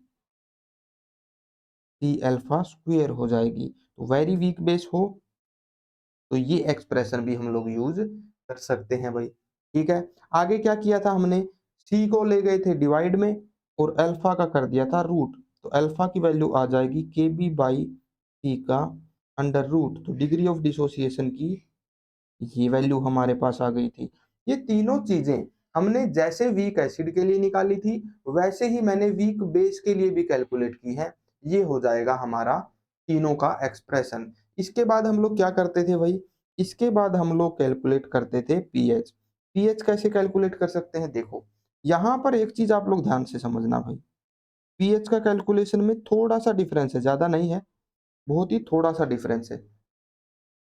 सी अल्फा स्क्वायर हो जाएगी। तो वेरी वीक बेस हो तो ये एक्सप्रेशन भी हम लोग यूज कर सकते हैं भाई। ठीक है, आगे क्या किया था हमने, सी को ले गए थे डिवाइड में और अल्फा का कर दिया था रूट। तो अल्फा की वैल्यू आ जाएगी के बी बाई सी का अंडर रूट। तो डिग्री ऑफ डिसोसिएशन की ये वैल्यू हमारे पास आ गई थी। ये तीनों चीजें हमने जैसे वीक एसिड के लिए निकाली थी वैसे ही मैंने वीक बेस के लिए भी कैलकुलेट की है। ये हो जाएगा हमारा तीनों का एक्सप्रेशन। इसके बाद हम लोग क्या करते थे भाई, इसके बाद हम लोग कैलकुलेट करते थे पीएच। पीएच कैसे कैलकुलेट कर सकते हैं, देखो यहाँ पर एक चीज आप लोग ध्यान से समझना भाई, पीएच का कैलकुलेशन में थोड़ा सा डिफरेंस है, ज्यादा नहीं है, बहुत ही थोड़ा सा डिफरेंस है।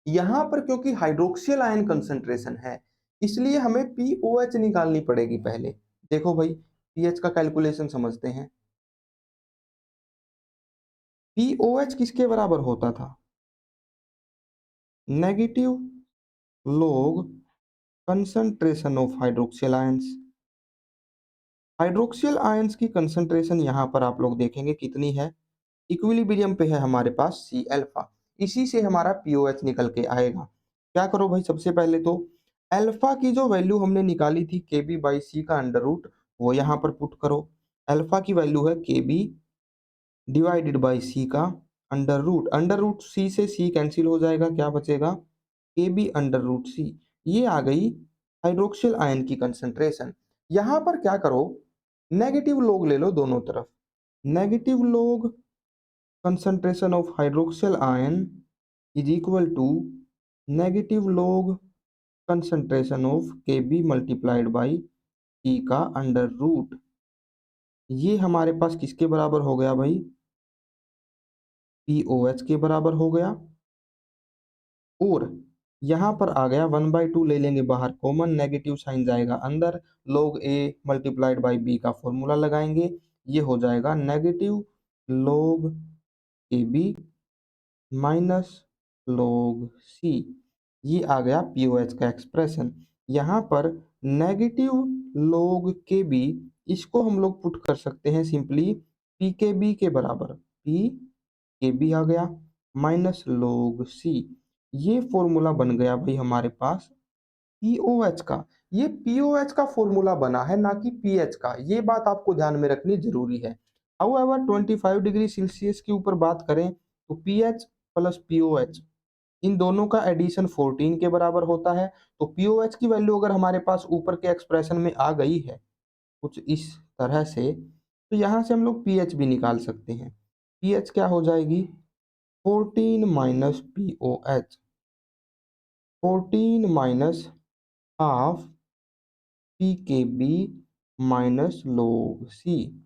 यहाँ पर क्योंकि हाइड्रोक्सियल आयन कंसंट्रेशन है, इसलिए हमें पीओएच निकालनी पड़ेगी पहले। देखो भाई, पीएच का कैलकुलेशन समझते हैं। पीओएच किसके बराबर होता था? Negative log concentration of hydroxyl ions. Hydroxyl ions की कंसंट्रेशन यहाँ पर आप लोग देखेंगे कितनी है, इक्विलिब्रियम पे है हमारे पास सी अल्फा, इसी से हमारा पीओएच निकल के आएगा। क्या करो भाई, सबसे पहले तो अल्फा की जो वैल्यू हमने निकाली थी के बी बाई सी का अंडर रूट, वो यहाँ पर पुट करो। अल्फा की वैल्यू है K b divided by C का अंडर रूट सी से सी कैंसिल हो जाएगा, क्या बचेगा? के बी अंडर रूट सी। ये आ गई हाइड्रोक्सियल आयन की कंसंट्रेशन। यहाँ पर क्या करो, नेगेटिव लोग ले लो दोनों तरफ। नेगेटिव लोग concentration of hydroxyl ion is equal to negative log concentration of Kb multiplied by T का अंडर रूट। ये हमारे पास किसके बराबर हो गया भाई? POH के बराबर हो गया। और यहाँ पर आ गया 1/2 ले लेंगे बाहर कॉमन, नेगेटिव साइन जाएगा अंदर, log A multiplied by B का फॉर्मूला लगाएंगे, ये हो जाएगा negative log AB minus log C। ये आ गया पीओएच का एक्सप्रेशन। यहाँ पर नेगेटिव log के बी, इसको हम लोग पुट कर सकते हैं सिंपली पी के बी के बराबर, पी के बी आ गया माइनस log C। ये फॉर्मूला बन गया भाई हमारे पास पीओएच का। ये पीओएच का फॉर्मूला बना है, ना कि पीएच का, ये बात आपको ध्यान में रखनी जरूरी है। हाउएवर 25 डिग्री सेल्सियस के ऊपर बात करें तो पीएच प्लस पीओएच, इन दोनों का एडिशन 14 के बराबर होता है। तो पीओएच की वैल्यू अगर हमारे पास ऊपर के एक्सप्रेशन में आ गई है कुछ इस तरह से, तो यहाँ से हम लोग पीएच भी निकाल सकते हैं। पीएच क्या हो जाएगी? 14 minus pOH, 14 minus half P के बी माइनस log सी।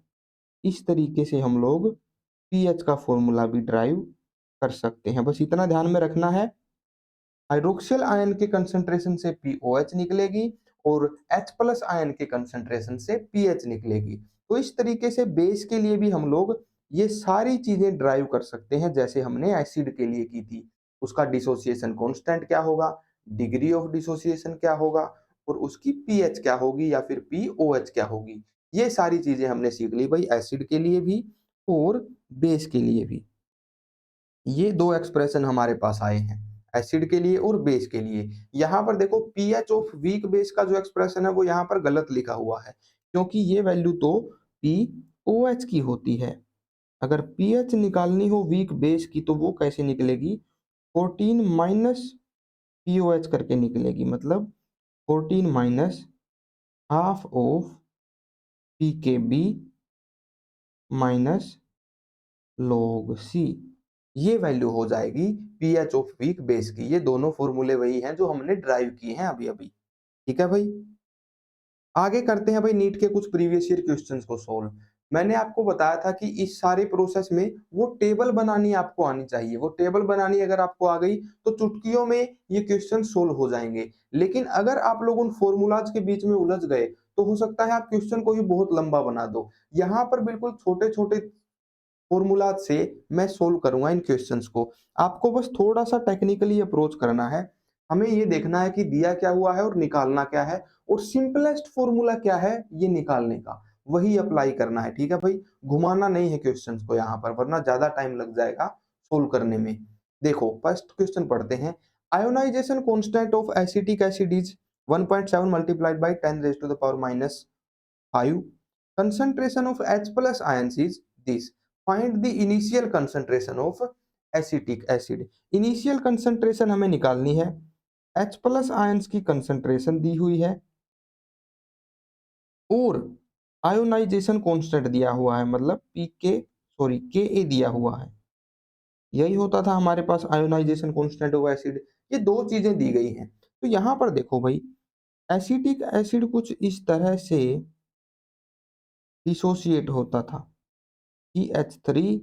इस तरीके से हम लोग पीएच का फॉर्मूला भी ड्राइव कर सकते हैं। बस इतना ध्यान में रखना है, हाइड्रोक्सियल आयन के कंसंट्रेशन से पीओएच निकलेगी और H प्लस आयन के कंसंट्रेशन से पीएच निकलेगी। तो इस तरीके से बेस के लिए भी हम लोग ये सारी चीजें ड्राइव कर सकते हैं, जैसे हमने एसिड के लिए की थी। उसका डिसोसिएशन कांस्टेंट क्या होगा, डिग्री ऑफ डिसोसिएशन क्या होगा, और उसकी पीएच क्या होगी या फिर पीओएच क्या होगी। ये सारी चीजें हमने सीख ली भाई, एसिड के लिए भी और बेस के लिए भी। ये दो एक्सप्रेशन हमारे पास आए हैं, एसिड के लिए और बेस के लिए। यहाँ पर देखो पीएच ऑफ वीक बेस का जो एक्सप्रेशन है वो यहाँ पर गलत लिखा हुआ है, क्योंकि ये वैल्यू तो पीओएच की होती है। अगर पीएच निकालनी हो वीक बेस की तो वो कैसे निकलेगी? 14 माइनस पीओएच करके निकलेगी, मतलब 14 माइनस हाफ ऑफ पी के बी माइनस log सी। ये वैल्यू हो जाएगी पीएच ऑफ वीक बेस की। ये दोनों फॉर्मूले वही हैं जो हमने ड्राइव किए हैं अभी अभी। ठीक है भाई, आगे करते हैं भाई नीट के कुछ प्रीवियस ईयर क्वेश्चंस को सोल्व। मैंने आपको बताया था कि इस सारे प्रोसेस में वो टेबल बनानी आपको आनी चाहिए। वो टेबल बनानी अगर आपको आ गई तो चुटकियों में ये क्वेश्चन सोल्व हो जाएंगे। लेकिन अगर आप लोग उन फॉर्मूलाज के बीच में उलझ गए तो हो सकता है आप क्वेश्चन को ही बहुत लंबा बना दो। यहाँ पर बिल्कुल छोटे छोटे फॉर्मूला से मैं सोल्व करूंगा इन क्वेश्चंस को। आपको बस थोड़ा सा टेक्निकली अप्रोच करना है। हमें ये देखना है कि दिया क्या हुआ है और निकालना क्या है, और सिंपलेस्ट फॉर्मूला क्या है ये निकालने का, वही अप्लाई करना है। ठीक है भाई, घुमाना नहीं है क्वेश्चंस को यहाँ पर, वरना ज्यादा टाइम लग जाएगा सोल्व करने में। देखो फर्स्ट क्वेश्चन पढ़ते हैं। Ionization constant of acetic acid is 1.7 multiplied by 10 raise to the power minus 5. Concentration of H plus ions is this. Find the initial concentration of acetic acid. Initial concentration हमें निकालनी है। H plus ions की concentration दी हुई है और ionisation constant दिया हुआ है, मतलब Ka दिया हुआ है। यही होता था हमारे पास आयोनाइजेशन कांस्टेंट ऑफ एसिड। ये दो चीजें दी गई हैं। तो यहाँ पर देखो भाई, एसिटिक एसिड कुछ इस तरह से डिसोशिएट होता था, CH3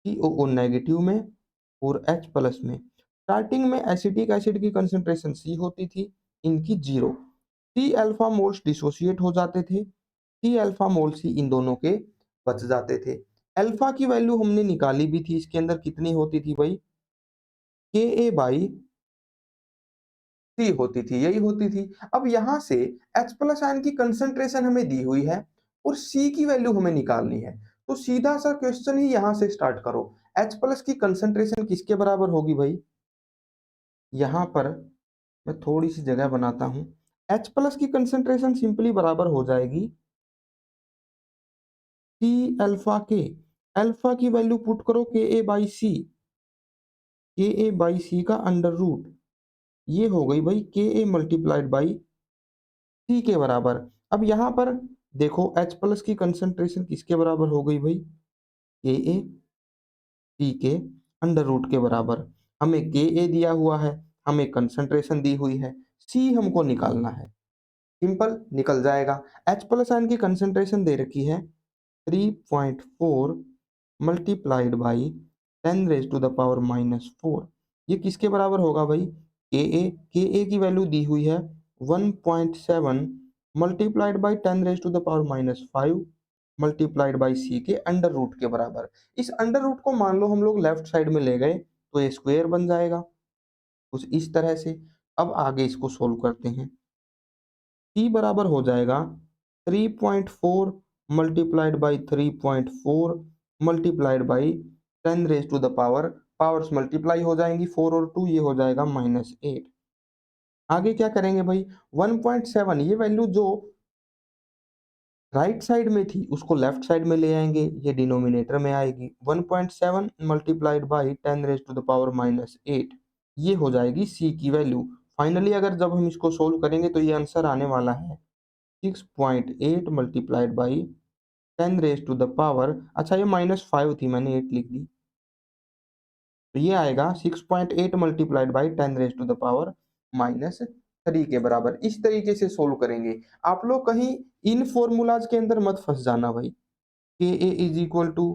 COO नेगेटिव में और H प्लस में। स्टार्टिंग में एसिटिक एसिड की कंसंट्रेशन C होती थी, इनकी 0। C अल्फा मोल्स डिसोशिएट हो जाते थे, C अल्फा मोल्स ही इन दोनों के बच जाते थे। अल्फा की वैल्यू हमने निकाली भी थी, इसके अंदर कितनी होती थी भाई, Ka बाई सी होती थी, यही होती थी। अब यहां से H प्लस आयन की कंसंट्रेशन हमें दी हुई है और C की वैल्यू हमें निकालनी है, तो सीधा सा क्वेश्चन ही यहां से स्टार्ट करो। H प्लस की कंसंट्रेशन किसके बराबर होगी भाई, यहां पर मैं थोड़ी सी जगह बनाता हूं। H प्लस की कंसंट्रेशन सिंपली बराबर हो जाएगी C अल्फा के, अल्फा की वैल्यू पुट करो Ka by C, Ka by C का अंडर रूट, ये हो गई भाई Ka मल्टीप्लाइड बाई सी के बराबर। अब यहाँ पर देखो H प्लस की कंसंट्रेशन किसके बराबर हो गई भाई, के ए सी के अंडर रूट के बराबर। हमें के ए दिया हुआ है, हमें कंसंट्रेशन दी हुई है, सी हमको निकालना है, सिंपल निकल जाएगा। H प्लस आयन की कंसंट्रेशन दे रखी है 3.4 multiplied by 10 raise to the power -4, ये किसके बराबर होगा भाई, के ए की वैल्यू दी हुई है 1.7 multiplied by 10 raise to the power -5 multiplied by C के अंडर रूट के बराबर। इस अंडर रूट को मान लो हम लोग लेफ्ट साइड में ले गए तो ये स्क्वायर बन जाएगा कुछ इस तरह से। अब आगे इसको सोल्व करते हैं, सी बराबर हो जाएगा 3.4 multiplied by 3.4 multiplied by 10 raise to the power, powers multiply हो जाएंगी 4 और 2, ये हो जाएगा -8। आगे क्या करेंगे भाई, 1.7 ये वैल्यू जो राइट साइड में थी उसको लेफ्ट साइड में ले आएंगे, ये डिनोमिनेटर में आएगी। 1.7 multiplied by 10 raise to the power -8, ये हो जाएगी सी की वैल्यू। फाइनली अगर जब हम इसको सोल्व करेंगे तो ये आंसर आने वाला है 6.8 multiplied by 10 raise to the power, अच्छा ये -5 थी, मैंने 8 लिख दी, तो ये आएगा 6.8 multiplied by 10 raise to the power -3 के बराबर। इस तरीके से सोल्व करेंगे। आप लोग कहीं इन फॉर्मूलाज के अंदर मत फंस जाना भाई, K a is equal to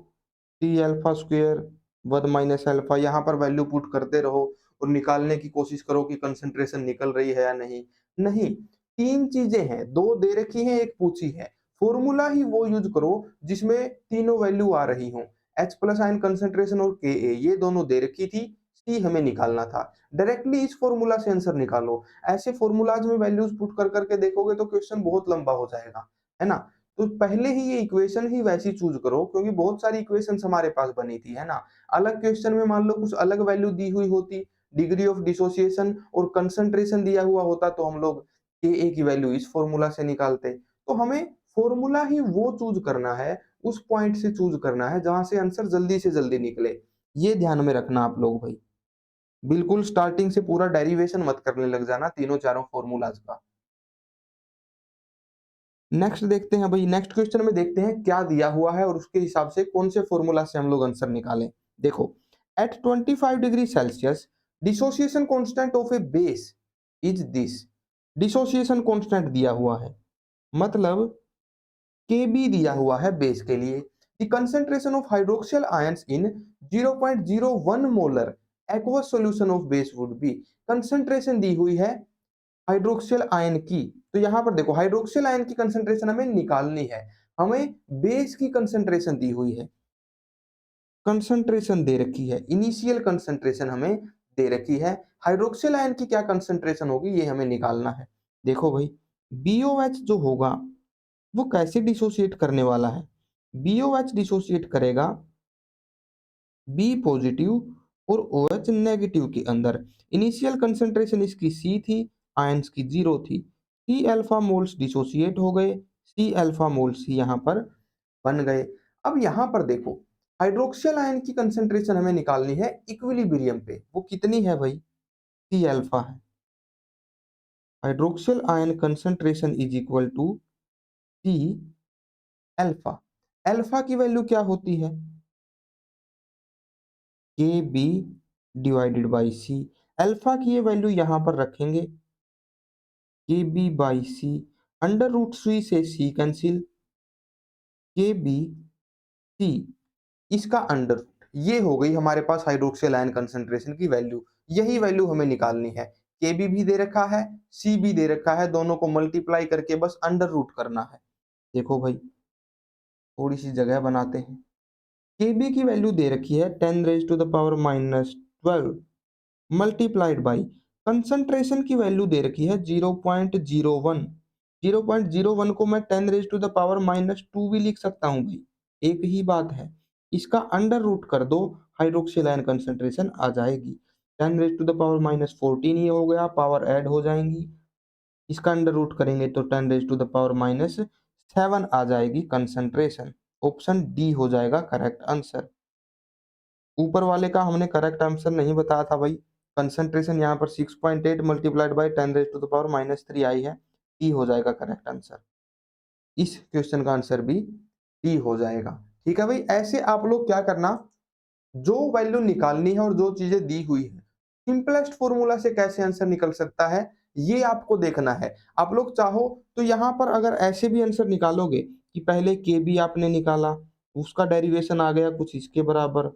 C alpha square one minus alpha, यहाँ पर वैल्यू पुट करते रहो और निकालने की कोशिश करो कि कंसंट्रेशन निकल रही है या नहीं। नहीं, तीन चीजें हैं, दो दे रखी हैं एक पूछी है, फॉर्मूला ही वो यूज करो जिसमें तीनों वैल्यू आ रही हो। H प्लस आयन कंसंट्रेशन और Ka ये दोनों दे रखी थी, C हमें निकालना था। डायरेक्टली इस फॉर्मूला से आंसर निकालो। ऐसे फॉर्मूलाज में वैल्यूज पुट कर करके देखोगे तो क्वेश्चन बहुत लंबा हो जाएगा, है ना। तो पहले ही ये इक्वेशन ही वैसी चूज करो, क्योंकि बहुत सारी इक्वेशंस हमारे पास बनी थी, है ना। अलग क्वेश्चन में मान लो कुछ अलग वैल्यू दी हुई होती, डिग्री ऑफ डिसोसिएशन और कंसंट्रेशन दिया हुआ होता, तो हम लोग Ka की वैल्यू इस फॉर्मूला से निकालते। तो हमें फॉर्मूला ही वो चूज करना है, उस पॉइंट से चूज करना है जहां से आंसर जल्दी से जल्दी निकले। ये ध्यान में रखना आप लोग भाई, बिल्कुल स्टार्टिंग से पूरा डेरिवेशन मत करने लग जाना तीनों चारों फॉर्मूलाज का। नेक्स्ट देखते हैं भाई, नेक्स्ट क्वेश्चन में देखते हैं क्या दिया हुआ है और उसके हिसाब से कौन से फॉर्मूला से हम लोग आंसर निकालें। देखो, at 25 degree Celsius dissociation constant of a base is this, dissociation constant दिया हुआ है, मतलब Kb दिया हुआ है बेस के लिए। The concentration of hydroxyl ions in 0.01 molar aqueous solution of base would be, concentration दी हुई है हाइड्रोक्सियल आयन की। तो यहां पर देखो हाइड्रोक्सियल आयन की कंसंट्रेशन हमें निकालनी है, हमें बेस की कंसंट्रेशन दी हुई है, कंसंट्रेशन दे रखी है, इनिशियल कंसंट्रेशन हमें दे रखी है, हाइड्रोक्सियल आयन की क्या कंसंट्रेशन होगी ये हमें निकालना है। देखो भाई, BOH जो होगा वो कैसे डिसोसिएट करने वाला है, BOH डिसोसिएट करेगा B पॉजिटिव और OH नेगेटिव के अंदर। इनिशियल कंसंट्रेशन इसकी C थी, आयंस की 0 थी, C अल्फा मोल्स डिसोसिएट हो गए, C अल्फा मोल्स यहाँ पर बन गए। अब यहाँ पर देखो, हाइड्रोक्सियल आयन की कंसंट्रेशन हमें निकालनी है इक्विलिब्रियम पे, वो कितनी है भाई, C अल्फा है। Hydroxyl ion concentration is equal to C alpha, alpha की वैल्यू क्या होती है, K b divided by C. Alpha की ये वैल्यू यहां पर रखेंगे, K b by C, under root C से सी कैंसिल, के बी सी इसका अंडर रूट, ये हो गई हमारे पास हाइड्रोक्सिल आयन कंसंट्रेशन की वैल्यू। यही वैल्यू हमें निकालनी है। केबी भी दे रखा है, सी भी दे रखा है, दोनों को मल्टीप्लाई करके बस अंडर रूट करना है। देखो भाई, थोड़ी सी जगह बनाते हैं। केबी की वैल्यू दे रखी है 10⁻⁻12 मल्टीप्लाइड बाई कंसंट्रेशन की वैल्यू दे रखी है 0.01। 0.01 को मैं 10⁻⁻2 भी लिख सकता हूँ भाई, एक ही बात है। इसका अंडर रूट कर दो, हाइड्रोक्सिल आयन कंसंट्रेशन आ जाएगी। 10⁻⁻14 ये हो गया, पावर ऐड हो जाएंगी। इसका अंडर रूट करेंगे तो 10⁻⁻7 आ जाएगी कंसंट्रेशन। ऑप्शन डी हो जाएगा करेक्ट आंसर। ऊपर वाले का हमने करेक्ट आंसर नहीं बताया था भाई। कंसंट्रेशन यहाँ पर 6.8 मल्टीप्लाइड बाई 10⁻³ आई है, डी हो जाएगा करेक्ट आंसर। इस क्वेश्चन का आंसर भी डी हो जाएगा। ठीक है भाई, ऐसे आप लोग क्या करना, जो वैल्यू निकालनी है और जो चीजें दी हुई है, सिंपलेस्ट फॉर्मूला से कैसे आंसर निकल सकता है ये आपको देखना है। आप लोग चाहो तो यहाँ पर अगर ऐसे भी आंसर निकालोगे कि पहले के बी आपने निकाला, उसका डेरिवेशन आ गया कुछ इसके बराबर,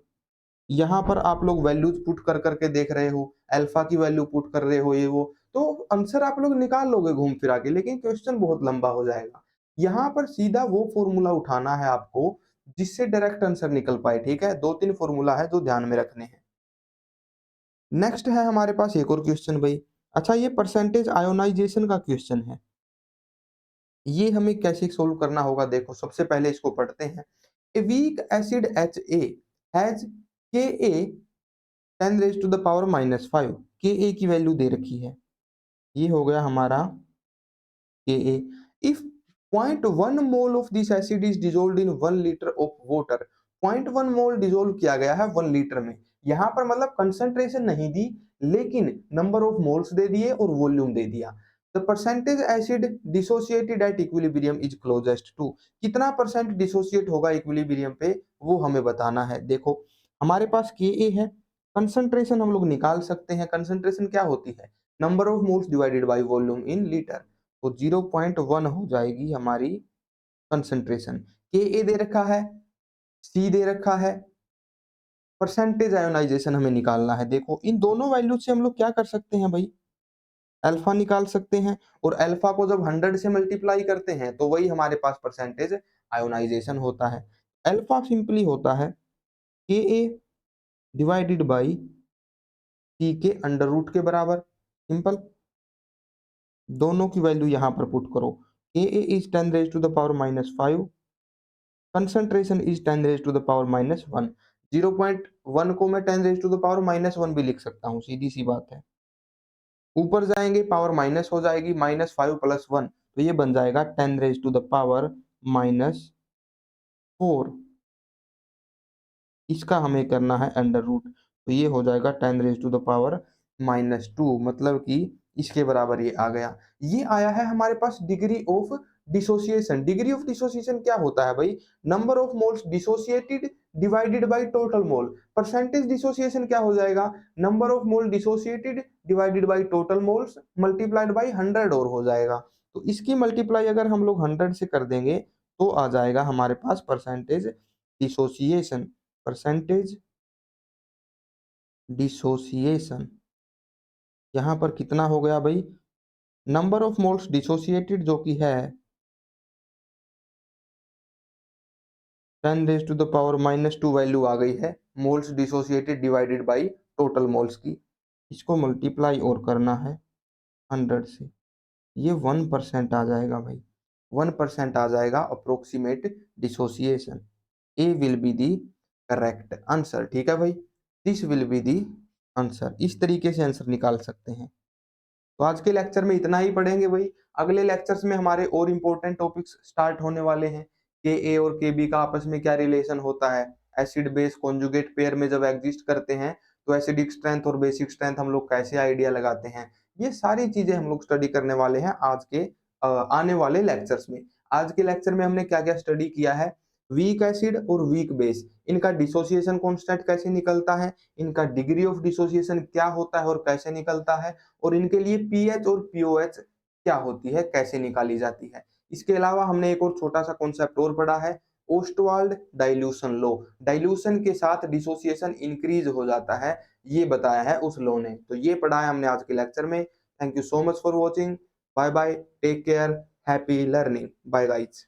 यहाँ पर आप लोग वैल्यूज पुट कर करके देख रहे हो, अल्फा की वैल्यू पुट कर रहे हो, ये वो, तो आंसर आप लोग निकाल लोगे घूम फिरा के, लेकिन क्वेश्चन बहुत लंबा हो जाएगा। यहाँ पर सीधा वो फॉर्मूला उठाना है आपको जिससे डायरेक्ट आंसर निकल पाए। ठीक है, दो तीन फॉर्मूला है जो ध्यान में रखने हैं। नेक्स्ट है हमारे पास एक और क्वेश्चन भाई। अच्छा, ये परसेंटेज आयोनाइजेशन का क्वेश्चन है। ये हमें कैसे सोल्व करना होगा, देखो सबसे पहले इसको पढ़ते हैं। A weak acid HA has Ka 10⁻⁻5, Ka की वैल्यू दे रखी है, ये हो गया हमारा Ka। If 0.1 mole of this acid is dissolved in 1 litre of water, 0.1 mole dissolve किया गया है 1 लीटर में। यहाँ पर मतलब कंसंट्रेशन नहीं दी, लेकिन नंबर ऑफ मोल्स दे दिए और वॉल्यूम दे दिया। The percentage acid dissociated at equilibrium is closest to, कितना परसेंट डिसोसिएट होगा इक्विलिब्रियम पे, वो हमें बताना है। देखो हमारे पास Ka है, कंसंट्रेशन हम लोग निकाल सकते हैं। कंसंट्रेशन क्या होती है, number of moles divided by volume in litre, तो 0.1 हो जाएगी हमारी कंसंट्रेशन। के दे रखा है, सी दे रखा है, परसेंटेज आयोनाइजेशन हमें निकालना है। देखो इन दोनों वैल्यू से हम लोग क्या कर सकते हैं भाई, अल्फा निकाल सकते हैं, और अल्फा को जब 100 से मल्टीप्लाई करते हैं तो वही हमारे पास परसेंटेज आयोनाइजेशन होता है। अल्फा सिंपली होता है के ए डिवाइडेड बाई सी के अंडर रूट के बराबर, सिंपल। दोनों की वैल्यू यहाँ पर पुट करो। के ए इज 10⁻⁻5, कंसंट्रेशन इज 10⁻⁻1। 0.1 को मैं 10⁻⁻1 भी लिख सकता हूँ, सीधी सी बात है। ऊपर जाएंगे पावर माइनस हो जाएगी, -5 + 1, तो ये बन जाएगा 10⁻⁻4। इसका हमें करना है अंडर रूट, तो ये हो जाएगा 10⁻⁻2, मतलब कि इसके बराबर ये आ गया। ये आया है हमारे पास degree of dissociation. Degree of dissociation क्या होता है भाई, number of moles dissociated divided by total mole. Percentage dissociation क्या हो जाएगा, number of mole dissociated divided by total moles multiplied by 100 और हो जाएगा। तो इसकी मल्टीप्लाई अगर हम लोग 100 से कर देंगे तो आ जाएगा हमारे पास परसेंटेज डिसोसिएशन। परसेंटेज डिसोसिएशन यहाँ पर कितना हो गया भाई, नंबर ऑफ मोल्स डिसोसिएटेड जो कि है 10⁻⁻2 वैल्यू आ गई है moles dissociated divided by total moles की। इसको मल्टीप्लाई और करना है 100 से, ये 1% आ जाएगा भाई, 1% आ जाएगा approximate dissociation. A will be the correct answer. ठीक है भाई, this will be the answer. इस तरीके से आंसर निकाल सकते हैं। तो आज के लेक्चर में इतना ही पढ़ेंगे भाई। अगले लेक्चर्स में हमारे और इंपॉर्टेंट टॉपिक्स स्टार्ट होने वाले हैं। के ए और के बी का आपस में क्या रिलेशन होता है, एसिड बेस कॉन्जुगेट पेयर में जब एग्जिस्ट करते हैं तो एसिडिक स्ट्रेंथ और बेसिक स्ट्रेंथ हम लोग कैसे आइडिया लगाते हैं, ये सारी चीजें हम लोग स्टडी करने वाले हैं आज के आने वाले लेक्चर्स में। आज के लेक्चर में हमने क्या क्या स्टडी किया है, वीक एसिड और वीक बेस, इनका डिसोसिएशन कांस्टेंट कैसे निकलता है, इनका डिग्री ऑफ डिसोसिएशन क्या होता है और कैसे निकलता है, और इनके लिए पीएच और पीओएच क्या होती है, कैसे निकाली जाती है। इसके अलावा हमने एक और छोटा सा कॉन्सेप्ट और पढ़ा है, ओस्टवाल्ड डाइल्यूशन लॉ। डाइल्यूशन के साथ डिसोसिएशन इंक्रीज हो जाता है, ये बताया है उस लॉ ने। तो ये पढ़ा है हमने आज के लेक्चर में। Thank you so much for watching. Bye bye, take care, happy learning. Bye guys.